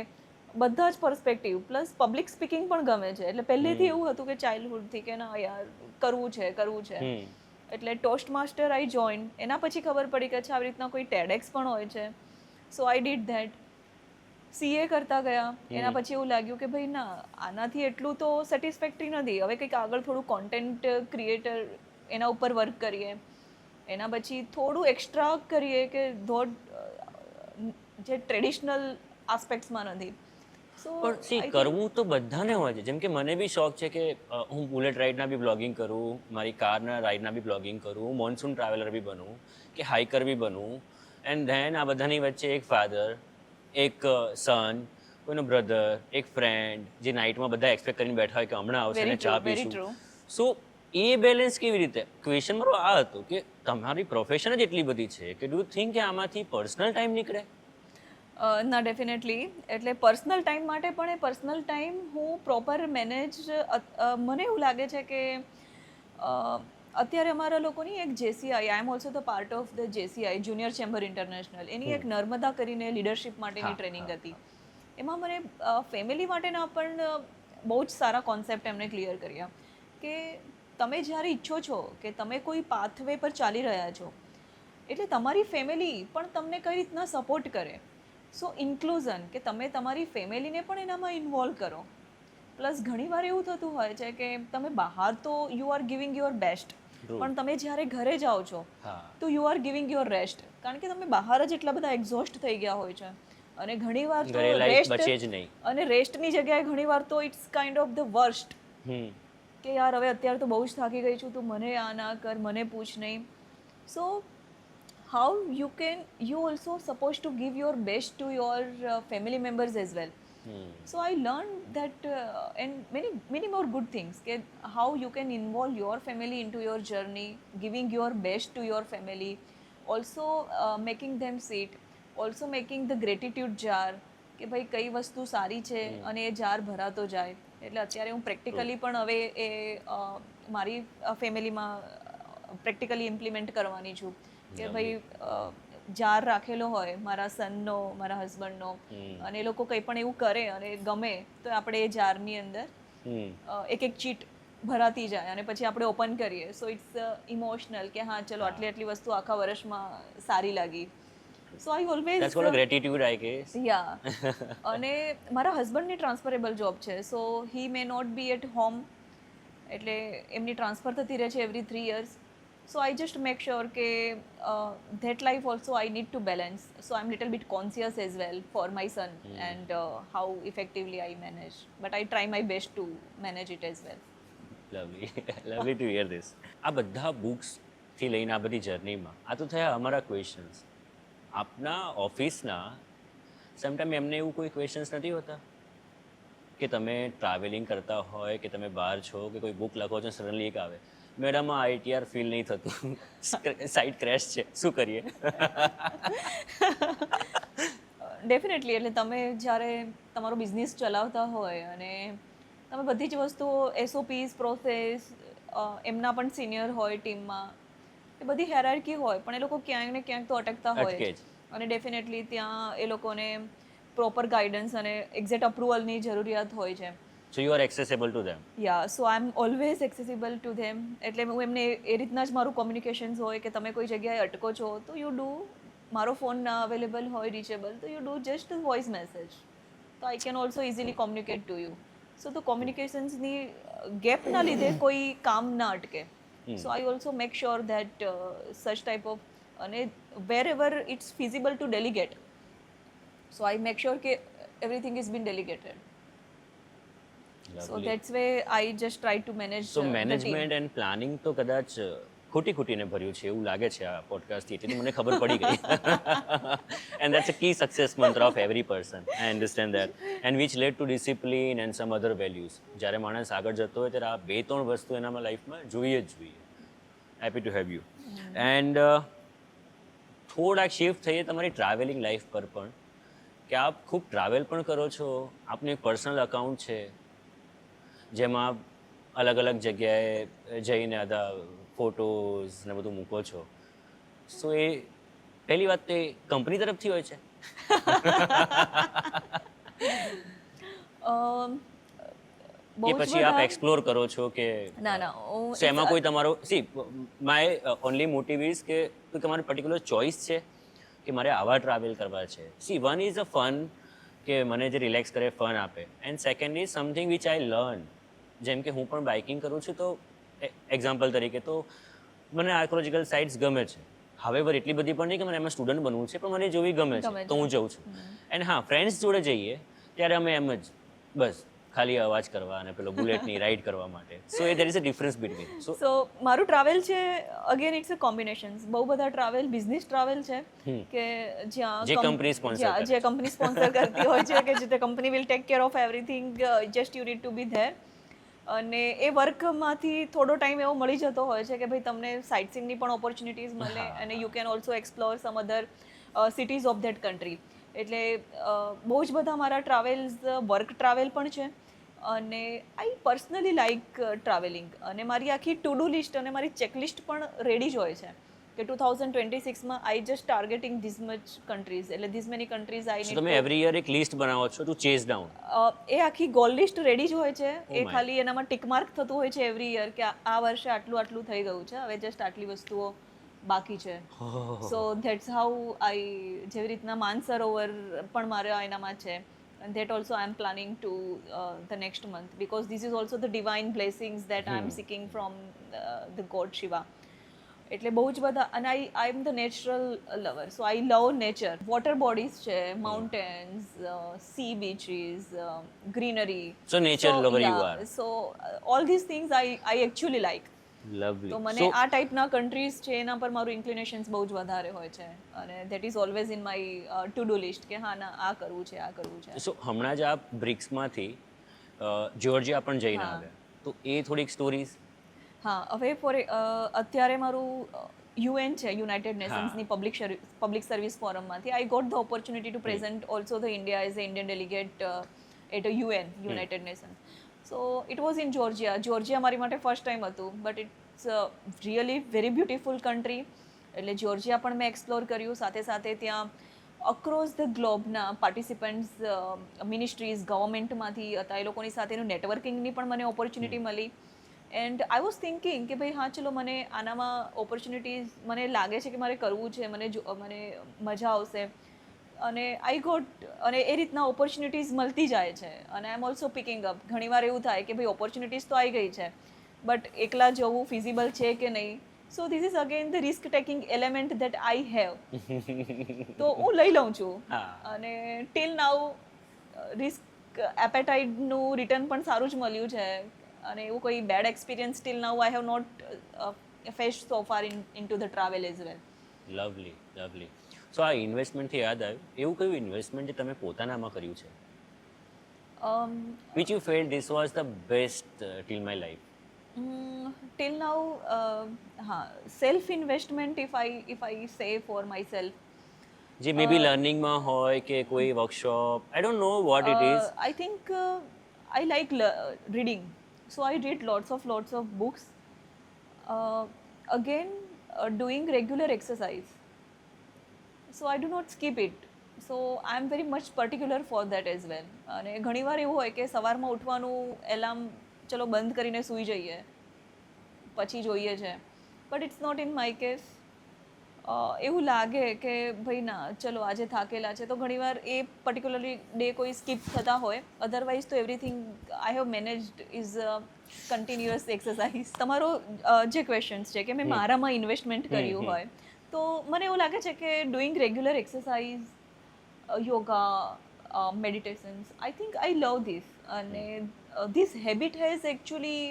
બધા જ પર્સપેક્ટિવ પ્લસ પબ્લિક સ્પીકિંગ પણ ગમે છે. એટલે પહેલેથી એવું હતું કે ચાઇલ્ડહુડથી કે ના યાર કરવું છે. એટલે ટોસ્ટ માસ્ટર આઈ જોઈન. એના પછી ખબર પડી કે આવી રીતના કોઈ ટેડેક્સ પણ હોય છે. So I did that. CA કરતા ગયા. એના પછી એવું લાગ્યું કે ભાઈ ના, આનાથી એટલું તો સેટિસ્ફેક્ટરી નથી. હવે કંઈક આગળ થોડું કોન્ટેન્ટ ક્રિએટર એના ઉપર વર્ક કરીએ. એના પછી થોડું એક્સ્ટ્રા કરીએ કે જે ટ્રેડિશનલ આસ્પેક્ટ્સમાં નથી. પણ સી કરવું તો બધાને હોય છે. જેમ કે મને બી શોખ છે કે હું બુલેટ રાઇડના બી બ્લોગિંગ કરું, મારી કારના રાઇડના બી બ્લોગિંગ કરું, મોન્સૂન ટ્રાવેલર બી બનું કે હાઇકર બી બનું. એન્ડ ધેન આ બધાની વચ્ચે એક ફાધર, એક સન, કોઈનો બ્રધર, એક ફ્રેન્ડ, જે નાઇટમાં બધા એક્સપેક્ટ કરીને બેઠા હોય કે હમણાં આવશે અને ચા પીશું. સો એ બેલેન્સ કેવી રીતે? ક્વેશ્ચન મારો આ હતું કે તમારી પ્રોફેશન જ એટલી બધી છે કે ડુ યુ થિંક કે આમાંથી પર્સનલ ટાઈમ નીકળે? ના, ડેફિનેટલી. એટલે પર્સનલ ટાઈમ માટે પણ એ પર્સનલ ટાઈમ હું પ્રોપર મેનેજ, મને એવું લાગે છે કે અત્યારે અમારા લોકોની એક JCI, I am also the part of the JCI, junior chamber international, એની એક નર્મદા કરીને લીડરશિપ માટેની ટ્રેનિંગ હતી. એમાં મને ફેમિલી માટેના પણ બહુ જ સારા કોન્સેપ્ટ એમણે ક્લિયર કર્યા કે તમે જ્યારે ઈચ્છો છો કે તમે કોઈ પાથવે પર ચાલી રહ્યા છો, એટલે તમારી ફેમિલી પણ તમને કઈ રીતના સપોર્ટ કરે. સો ઇન્ક્લુઝન, કે તમે તમારી ફેમિલીને પણ એનામાં ઇન્વોલ્વ કરો. પ્લસ ઘણીવાર એવું થતું હોય છે કે તમે બહાર તો you are giving your best, પણ તમે જ્યારે ઘરે જાઓ છો તો you are giving your rest, કારણ કે તમે બહાર જ એટલા બધા એક્ઝોસ્ટ થઈ ગયા હોય છે. અને ઘણીવાર તો રેસ્ટ, બચે જ નહીં. અને રેસ્ટની જગ્યાએ ઘણીવાર તો it's kind of the worst, કે યાર હવે અત્યારે તો બહુ જ થાકી ગઈ છું, તું મને આ ના કર, મને પૂછ નહીં. સો how you also supposed to give your best to your family members as well. So I learned that and many more good things, કે how you can involve your family into your journey, giving your best to your family, also making them sit, also making the gratitude jar, કે ભાઈ કઈ વસ્તુ સારી છે અને એ jar ભરાતો જાય. એટલે અત્યારે હું પ્રેક્ટિકલી પણ હવે એ મારી ફેમિલીમાં પ્રેક્ટિકલી ઇમ્પ્લિમેન્ટ કરવાની છું, કે ભાઈ જાર રાખેલો હોય મારા સનનો, મારા હસબન્ડનો, અને એ લોકો કંઈ પણ એવું કરે અને ગમે તો આપણે એ જારની અંદર એક એક ચીટ ભરાતી જાય અને પછી આપણે ઓપન કરીએ. સો ઇટ્સ ઇમોશનલ, કે હા ચલો આટલી આટલી વસ્તુ આખા વર્ષમાં સારી લાગી. So I always that's called gratitude, I guess. Yeah. અને મારા હસબન્ડની ટ્રાન્સફરેબલ જોબ છે, so he may not be at home, એટલે એમની ટ્રાન્સફર થતી રહે છે every 3 years. So I just make sure કે that life also I need to balance. So I'm little bit conscious as well for my son and how effectively I manage. But I try my best to manage it as well. Lovely to hear this. આ બધા બુક્સથી લઈને આ બધી જર્નીમાં આ તો થયા અમારા questions. આપના ઓફિસના સમટાઈમ એમને એવું કોઈ ક્વેશ્ચન્સ નથી હોતા કે તમે ટ્રાવેલિંગ કરતા હોય કે તમે બહાર છો કે કોઈ બુક લખો છો, સડનલી એક આવે, મેડમ આ આઈટીઆર ફીલ નહીં થતું, સાઇટ ક્રેશ છે, શું કરીએ? ડેફિનેટલી. એટલે તમે જ્યારે તમારો બિઝનેસ ચલાવતા હોય અને તમે બધી જ વસ્તુઓ એસઓપીસ, પ્રોસેસ, એમના પણ સિનિયર હોય ટીમમાં, એ બધી હેરાર્કી હોય, પણ એ લોકો ક્યાંક ને ક્યાંક તો અટકતા હોય. અને ડેફિનેટલી ત્યાં એ લોકોને પ્રોપર ગાઈડન્સ અને એક્ઝેક્ટ અપ્રુવલની જરૂરિયાત હોય છે. So you are accessible to them? Yeah, so I'm always accessible to them. એટલે હું એમને એ રીતના જ મારું કોમ્યુનિકેશન્સ હોય કે તમે કોઈ જગ્યાએ અટકો છો તો યુ ડુ, મારો ફોન ના અવેલેબલ હોય, રીચેબલ, તો you do just voice message, તો I can also easily communicate to you. So તો કોમ્યુનિકેશન્સની ગેપના લીધે કોઈ કામ ના અટકે. So I also make sure that such type of, અને wherever it's feasible to delegate, so I make sure કે everything is been delegated. So that's where I just try to manage. So management and planning તો કદાચ ખૂટીને ભર્યું છે એવું લાગે છે આ પોડકાસ્ટથી, એટલે મને ખબર પડી ગઈ. And that's a key success mantra of every person. I understand that. And which led to discipline and some other values. જ્યારે માણસ આગળ જતો હોય ત્યારે આ 2-3 વસ્તુ એનામાં લાઈફમાં જોઈએ જ જોઈએ. Happy to have you. And થોડાક શિફ્ટ થઈએ તમારી ટ્રાવેલિંગ લાઈફ પર પણ, કે આપ ખૂબ ટ્રાવેલ પણ કરો છો, આપનું એક પર્સનલ અકાઉન્ટ છે જેમાં અલગ અલગ જગ્યાએ જઈને બધા ફોટોઝ ને બધું મૂકો છો. સો એ પહેલી વાત તો એ કંપની તરફથી હોય છે? એ પછી આપ એક્સપ્લોર કરો છો કે ના, સો એમાં કોઈ તમારો, see my only motive is કે કોઈ તમારી પર્ટિક્યુલર ચોઇસ છે કે મારે આવા ટ્રાવેલ કરવા છે? C one is a fun, કે મને જે રિલેક્સ કરે, ફન આપે, and second is something which I learn. જેમ કે હું પણ બાઇકિંગ કરું છું, તો એક્ઝામ્પલ તરીકે તો મને આર્કોલોજીકલ સાઇટ્સ ગમે છે. હાવેવર એટલી બધી પણ નહીં કે મને એમાં સ્ટુડન્ટ બનવું છે, પણ મને જોવી ગમે છે તો હું જઉં છું. એન્ડ હા, ફ્રેન્ડ્સ જોડે જઈએ ત્યારે અમે એમ જ બસ ખાલી અવાજ કરવા અને પેલો બુલેટની રાઈડ કરવા માટે. So there is a difference between. So મારું ટ્રાવેલ છે, અગેન ઇટ્સ અ કોમ્બિનેશન. બહુ બધા ટ્રાવેલ બિઝનેસ ટ્રાવેલ છે કે જ્યાં જે કંપની સ્પોન્સર કરતી હોય છે, કે જે company will take care of everything, just you need to be there. અને એ વર્કમાંથી થોડો ટાઈમ એવો મળી જતો હોય છે કે ભાઈ તમને સાઇટસીઇંગની પણ ઓપોર્ચ્યુનિટીઝ મળે, અને you can also explore some other cities of that country. એટલે બહુ જ બધા મારા ટ્રાવેલ્સ વર્ક ટ્રાવેલ પણ છે. અને આઈ પર્સનલી લાઈક ટ્રાવેલિંગ, અને મારી આખી ટુ ડુ લિસ્ટ અને મારી ચેકલિસ્ટ પણ રેડી જ હોય છે કે 2026માં I just targeting this much countries, એટલે this many countries I So તમે એવરી યર એક લિસ્ટ બનાવો છો ટુ ચેઝ ડાઉન. એ આખી ગોલ લિસ્ટ રેડી જ હોય છે. Oh A my. ખાલી એનામાં ટિક માર્ક થતું હોય છે એવરી યર કે આ વર્ષે આટલું આટલું થઈ ગયું છે, હવે જસ્ટ આટલી વસ્તુઓ બાકી છે. સો ધેટ્સ હાઉ આઈ, જેવી રીતના માનસરોવર પણ મારા એનામાં છે. And that also I am planning to the next month, because this is also the divine blessings that I am seeking from the god Shiva. એટલે બહુ જ બધા, અને I am the natural lover, so I love nature. Water bodies છે, mountains, sea beaches, greenery. So nature lover you are. So all this things I actually like. Lovely. તો મને So આ ટાઈપના કન્ટ્રીઝ છે એના પર મારું ઇન્ક્લિનેશન્સ બહુ જ વધારે હોય છે, અને that is always in my to do list કે હા ના આ કરવું છે, આ કરવું છે. so હમણાં જ આપ બ્રિક્સમાંથી જ્યોર્જિયા પણ જઈને હા. આવ્યા, તો એ થોડીક સ્ટોરીઝ. હા, હવે અત્યારે મારું યુએન છે, યુનાઇટેડ નેશન્સની પબ્લિક સર્વિસ ફોરમમાંથી I got the opportunity to present also the India as a Indian delegate at UN, united nations. So it was in Georgia મારી માટે ફર્સ્ટ ટાઈમ હતું, but it's really very beautiful country. એટલે Georgia પણ મેં explore કર્યું, સાથે સાથે ત્યાં અક્રોસ ધ ગ્લોબના પાર્ટિસિપન્ટ્સ, મિનિસ્ટ્રીઝ, ગવર્મેન્ટમાંથી હતા, એ લોકોની સાથેનું નેટવર્કિંગની પણ મને ઓપોર્ચ્યુનિટી મળી. એન્ડ આઈ વોઝ થિંકિંગ કે ભાઈ હા ચલો, મને આનામાં ઓપોર્ચ્યુનિટીઝ મને લાગે છે કે મારે કરવું છે, મને મજા આવશે. અને આઈ ગોટ, અને એ રીતના ઓપોર્ચ્યુનિટીઝ મળતી જાય છે, અને I am also picking up. ઘણીવાર એવું થાય કે ભાઈ ઓપોર્ચ્યુનિટીઝ તો આવી ગઈ છે, બટ એકલા જવું ફિઝિબલ છે કે નહીં. So this is again the risk taking element that I have. તો હું લઈ લઉં છું, હા. અને ટિલ નાઉ રિસ્ક એપેટાઇટનું રિટર્ન પણ સારું જ મળ્યું છે, અને એવું કોઈ bad experience till now I have not face so far in two the travel as well. Lovely lovely. સો આ ઇન્વેસ્ટમેન્ટથી યાદ આવ્યું, એવું કયું ઇન્વેસ્ટમેન્ટ જે તમે પોતાનામાં કર્યું છે, which you felt this was the best till my life? Till now હા, સેલ્ફ ઇન્વેસ્ટમેન્ટ ઇફ આઈ સે ફોર માય સેલ્ફ, જે મે બી લર્નિંગમાં હોય કે કોઈ workshop, I don't know what it is. I think I like reading, so I read lots of books. Again, doing regular exercise, so I do not skip it. So I am very much particular for that as well. અને ઘણીવાર એવું હોય કે સવારમાં ઉઠવાનું alarm ચલો બંધ કરીને સૂઈ જઈએ, પછી જોઈએ છે, but it's not in my case. એવું લાગે કે ભાઈ ના ચલો આજે થાકેલા છે, તો ઘણીવાર એ પર્ટિક્યુલરલી ડે કોઈ સ્કીપ થતા હોય, અધરવાઇઝ તો everything I have મેનેજડ is continuous exercise. તમારો જે ક્વેશ્ચન્સ છે કે મેં મારામાં ઇન્વેસ્ટમેન્ટ કર્યું હોય, તો મને એવું લાગે છે કે doing regular exercise, yoga, meditations, I think I love this, અને this habit has actually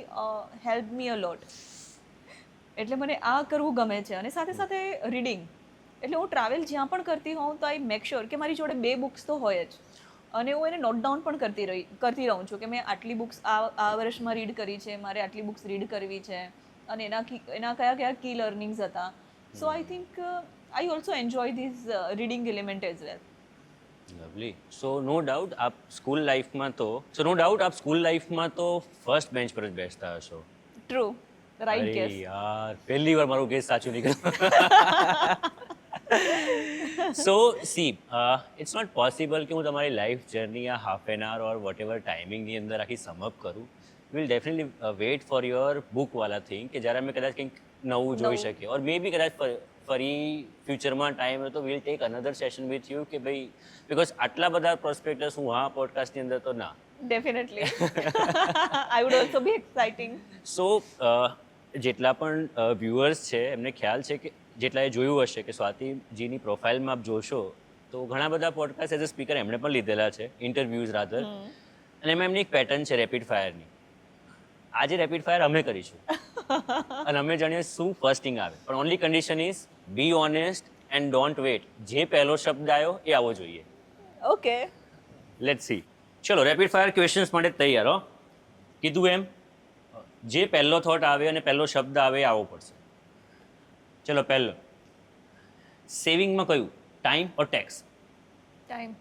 help me a lot. એટલે મને આ કરવું ગમે છે, અને સાથે સાથે રીડિંગ. એટલે હું ટ્રાવેલ જ્યાં પણ કરતી હોઉં તો આઈ મેક શ્યોર કે મારી જોડે 2 બુક્સ તો હોય જ, અને હું એને નોટ ડાઉન પણ કરતી રહું છું કે મેં આટલી બુક્સ આ વર્ષમાં રીડ કરી છે, મારે આટલી બુક્સ રીડ કરવી છે, અને એના કયા કી લર્નિંગ્સ હતા. So I think I also enjoy this reading element as well. Lovely. So no doubt આપ સ્કૂલ લાઈફમાં તો ફર્સ્ટ બેન્ચ પર જ બેસતા હશો. ટ્રુ, રાઈટ અરે ગેસ. યાર, પહેલી વાર મારું ગેસ સાચું નીકળ્યું. So see, it's not possible કે હું તમારી લાઈફ જર્ની આ half an hour or whatever ટાઈમિંગની અંદર આખી સમઅપ કરું. Will definitely wait for your બુકવાલા થિંગ, કે જ્યારે અમે કદાચ કંઈક નવું જોઈ શકીએ, ઓર મે બી કદાચ ફરી ફ્યુચરમાં ટાઈમ હોય તો will take another session with you, કે ભાઈ બિકોઝ આટલા બધા પ્રોસ્પેક્ટર્સ હું આ પોડકાસ્ટની અંદર તો ના. Definitely I would also be exciting. So જેટલા પણ વ્યુઅર્સ છે એમને ખ્યાલ છે કે જેટલાએ જોયું હશે કે સ્વાતિજીની પ્રોફાઇલમાં આપ જોશો તો ઘણા બધા પોડકાસ્ટ એઝ અ સ્પીકર એમણે પણ લીધેલા છે, ઇન્ટરવ્યૂઝ રાધર, અને એમાં એમની એક પેટર્ન છે રેપિડ ફાયરની. આજે રેપિડ ફાયર અમે કરીશું અને અમે જાણીએ શું ફર્સ્ટિંગ આવે, પણ only condition is be honest and don't wait. જે પહેલો શબ્દ આવ્યો એ આવવો જોઈએ. Okay, let's see. ચલો રેપિડ ફાયર ક્વેશ્ચન્સ માટે તૈયાર હો? કીધું એમ, જે પહેલો થોટ આવે અને પહેલો શબ્દ આવે એ આવવો પડશે. ચલો પહેલો, સેવિંગમાં કયું, time or tax? Time.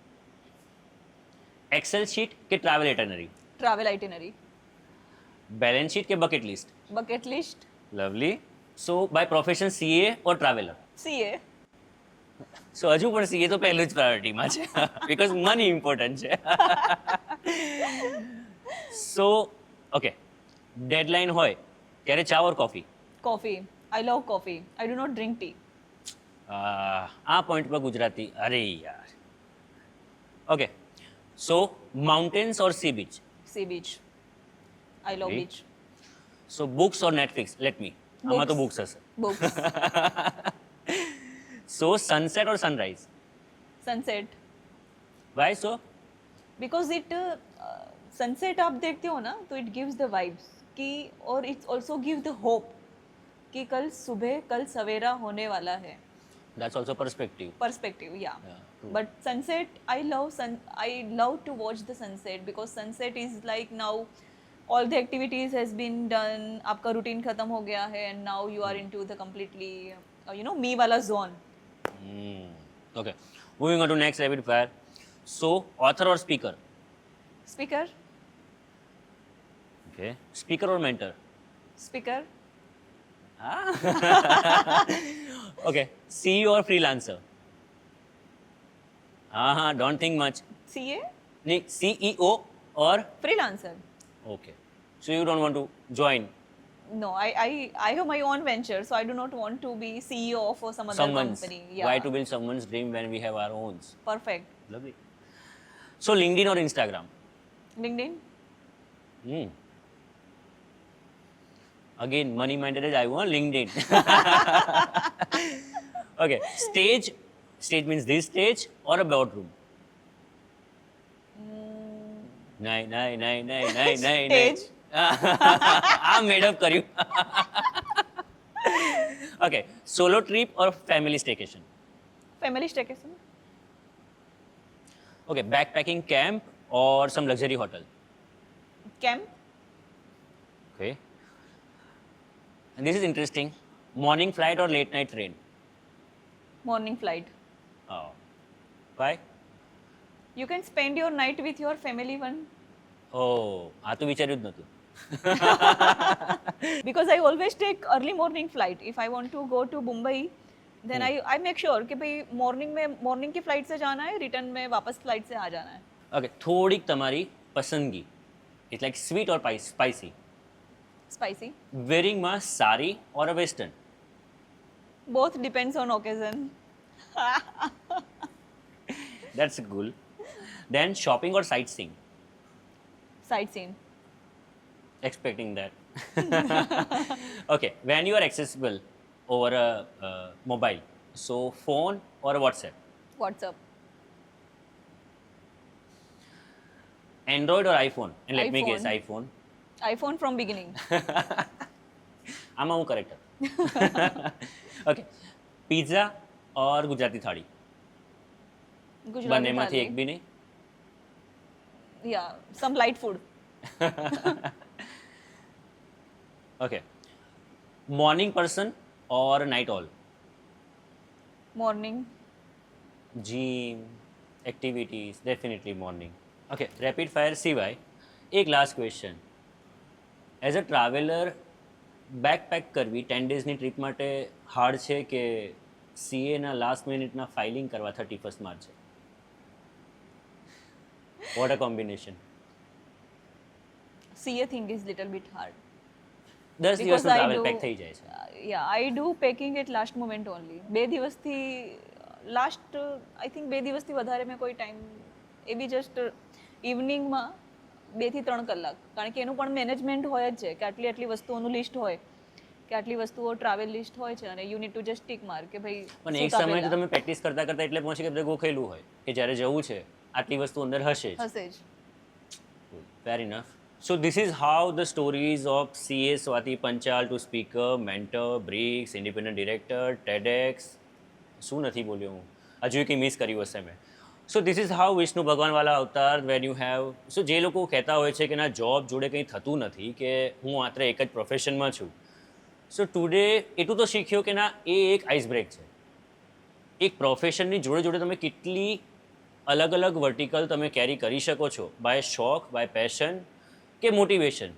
Excel sheet કે travel itinerary? Travel itinerary. Balance sheet કે bucket list? Bucket list. Lovely. So by profession CA or traveller? CA. So હજુ પણ સીએ તો પહેલું જ પ્રાયોરિટીમાં છે બિકોઝ મની ઇમ્પોર્ટન્ટ છે. સો ઓકે, ડેડલાઇન હોય ત્યારે ચા or coffee? Coffee. I love coffee. I do not drink tea. આ પોઈન્ટ પર ગુજરાતી, અરે યાર. Okay, so mountains or sea beach? Sea beach. I love Okay. beach. So books or Netflix? Let me, આમાં તો books હશે. Books. So sunset or sunrise? Sunset. Why so? Because it sunset आप देखते हो ना तो it gives the vibes कि और it also gives the hope कि कल सुबह कल सवेरा होने वाला है. That's also perspective. Perspective, yeah. true. But sunset, I love to watch the sunset because sunset is like now all the activities has been done. आपका routine खत्म हो गया है and now you are into the completely me वाला zone. Okay, moving on to next rapid fire. So author or speaker? Speaker, Okay, speaker or mentor? speaker, Okay, CEO or freelancer? Don't think much. CA, नहीं, CEO or? freelancer. Okay, so you don't want to join No, I have my own venture, so I do not want to be CEO of some other someone's. company. Yeah. Why to build someone's dream when we have our own? Perfect. Lovely. So LinkedIn or Instagram? LinkedIn, Again, money minded as I want LinkedIn. Okay, stage means this stage or a boardroom? નહીં. Stage. આ મેડઅપ કર્યું. Okay, solo trip or family staycation? family staycation, Okay, backpacking camp or some luxury hotel? camp, Okay. And this is interesting. Morning flight or late night train? morning flight. Oh. Why? You can spend your night with your family one. Oh, આ તો વિચાર્યું જ નહોતું. Because I always take early morning flight. If I want to go to Mumbai, then I make sure कि भाई morning की flight से जाना है, return में वापस flight से आ जाना है. Okay, થોડીક તમારી પસંદગી. It's like sweet or spicy? Spicy. Wearing માં સારી or a western? Both depends on occasion. That's cool. Then shopping or sightseeing? Sightseeing. Expecting that. Okay, when you are accessible over a mobile, so phone or WhatsApp? WhatsApp. Android or iPhone? And let me iPhone. guess, iPhone. iPhone from beginning. આમાં હું correct. Okay, pizza ઓર ગુજરાતી થાળી? Gujarati બંનેમાંથી thali. એક બી નહીં? Yeah, some light food. Okay, morning person ઓર night all? Morning. Gym activities definitely morning. Okay, rapid fire સિવાય એક last question. As a traveller backpack કરવી 10 ડેઝની trip માટે હાર્ડ છે કે સીએના લાસ્ટ મિનિટના ફાઇલિંગ કરવા 31 માર્ચે? What a combination. CA thing is little bit hard. 10 Because દિવસનું I ટ્રાવેલ do- પેક થઈ જાય છે. Yeah, I do packing at last moment only. બે દિવસથી લાસ્ટ આઈ થિંક 2 દિવસથી વધારે મેં કોઈ ટાઈમ એ બી જસ્ટ ઇવનિંગમાં 2 થી 3 કલાક, કારણ કે એનું પણ મેનેજમેન્ટ હોય જ છે કે આટલી વસ્તુઓનું લિસ્ટ હોય કે આટલી વસ્તુઓ ટ્રાવેલ લિસ્ટ હોય છે અને you need two just tick માર કે ભાઈ પણ એક સૂતા સમયે તો પહેલા તમે પ્રેક્ટિસ કરતા કરતા એટલે પહોંચી કે બધે ગોખેલું હોય કે જ્યારે જવું છે આટલી વસ્તુ અંદર હશે જ. હશે જ. Fair enough. So this is how the stories of CA Swati Panchal to speaker, mentor, BRICS, independent director, TEDx, શું નથી બોલ્યો હું, હજુ કંઈ મિસ કર્યું હશે મેં. So this is how Vishnu ભગવાનવાલા અવતાર વેન યુ હેવ. સો જે લોકો કહેતા હોય છે કે ના જોબ જોડે કંઈ થતું નથી, કે હું માત્ર એક જ પ્રોફેશનમાં છું, સો ટુડે એટલું તો શીખ્યો કે ના એ એક આઈસ બ્રેક છે. એક પ્રોફેશનની જોડે જોડે તમે કેટલી અલગ અલગ વર્ટિકલ તમે કેરી કરી શકો છો બાય શોખ, બાય પેશન કે મોટિવેશન,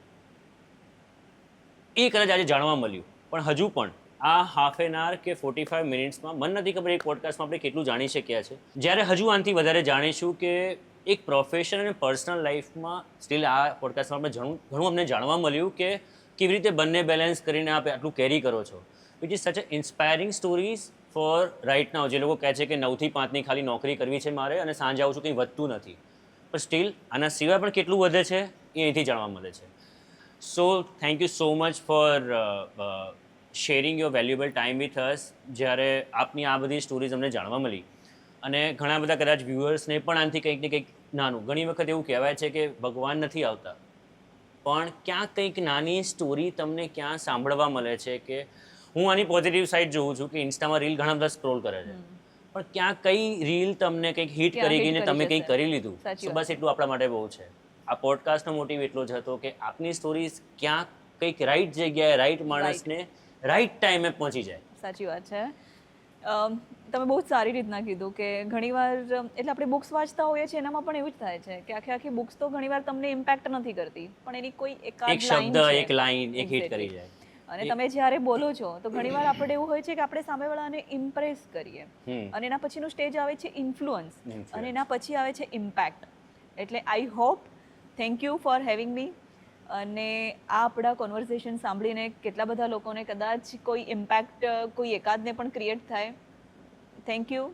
એ કદાચ આજે જાણવા મળ્યું. પણ હજુ પણ આ હાફ એન આવર કે 45 મિનિટ્સમાં મને નથી ખબર એક પોડકાસ્ટમાં આપણે કેટલું જાણી શક્યા છે. જ્યારે હજુ આનાથી વધારે જાણીશું કે એક પ્રોફેશન અને પર્સનલ લાઈફમાં સ્ટીલ આ પોડકાસ્ટમાં આપણે ઘણું અમને જાણવા મળ્યું કે કેવી રીતે બંને બેલેન્સ કરીને આપ આટલું કેરી કરો છો, which is such a inspiring stories for right now. જે લોકો કહે છે કે 9 થી 5ની ખાલી નોકરી કરવી છે મારે અને સાંજે આવું છું કંઈ વધતું નથી, પણ સ્ટીલ આના સિવાય પણ કેટલું વધે છે એ અહીંથી જાણવા મળે છે. So thank you so much for sharing your valuable time with us. જ્યારે આપની આ બધી સ્ટોરીઝ અમને જાણવા મળી અને ઘણા બધા કદાચ વ્યુઅર્સને પણ આનાથી કંઈક ને કંઈક નાનું, ઘણી વખત એવું કહેવાય છે કે ભગવાન નથી આવતા, પણ ક્યાંક કંઈક નાની સ્ટોરી તમને ક્યાં સાંભળવા મળે છે. કે હું આની પોઝિટિવ સાઈડ જોઉં છું કે ઇન્સ્ટામાં રીલ ઘણા બધા સ્ક્રોલ કરે છે, પણ ક્યાં કઈ રીલ તમને કંઈક હિટ ક્યાં કરી hit ગઈ ને કરી તમે જશે. કંઈક કરી લીધું. સાચી So વાત બસ એટલું આપણા માટે બહુ છે. આ પોડકાસ્ટનો મોટિવ એટલો જ હતો કે આપની સ્ટોરીઝ ક્યાંક કંઈક રાઈટ જગ્યાએ રાઈટ માણસને રાઈટ ટાઈમે પહોંચી જાય. સાચી વાત છે. તમે બહુ જ સારી રીતના કીધું કે ઘણીવાર એટલે આપણે બુક્સ વાંચતા હોઈએ છીએ એનામાં પણ એવું જ થાય છે કે આખી બુક્સ તો ઘણીવાર તમને ઇમ્પેક્ટ નથી કરતી, પણ એની કોઈ એક એકાદ શબ્દ લાઈન એક લાઈન એક હિટ કરી જાય. અને તમે જ્યારે બોલો છો તો ઘણીવાર આપણે એવું હોય છે કે આપણે સામેવાળાને ઇમ્પ્રેસ કરીએ અને એના પછીનું સ્ટેજ આવે છે ઇન્ફ્લુઅન્સ અને એના પછી આવે છે ઇમ્પેક્ટ. એટલે I hope, thank you for having મી. અને આ આપણા કોન્વર્ઝેશન સાંભળીને કેટલા બધા લોકોને કદાચ કોઈ ઇમ્પેક્ટ કોઈ એકાદને પણ ક્રિએટ થાય. Thank you.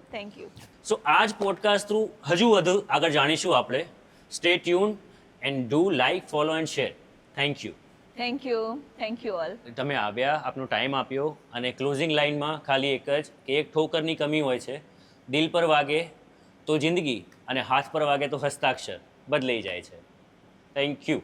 સો આ જ પોડકાસ્ટ થ્રુ હજુ વધુ આગળ જાણીશું આપણે. Stay tune and do like, follow and share. Thank you. Thank you all. તમે આવ્યા, આપનો ટાઈમ આપ્યો અને ક્લોઝિંગ લાઇનમાં ખાલી એક જ કે એક ઠોકરની કમી હોય છે, દિલ પર વાગે તો જિંદગી અને હાથ પર વાગે તો હસ્તાક્ષર બદલાઈ જાય છે. Thank you.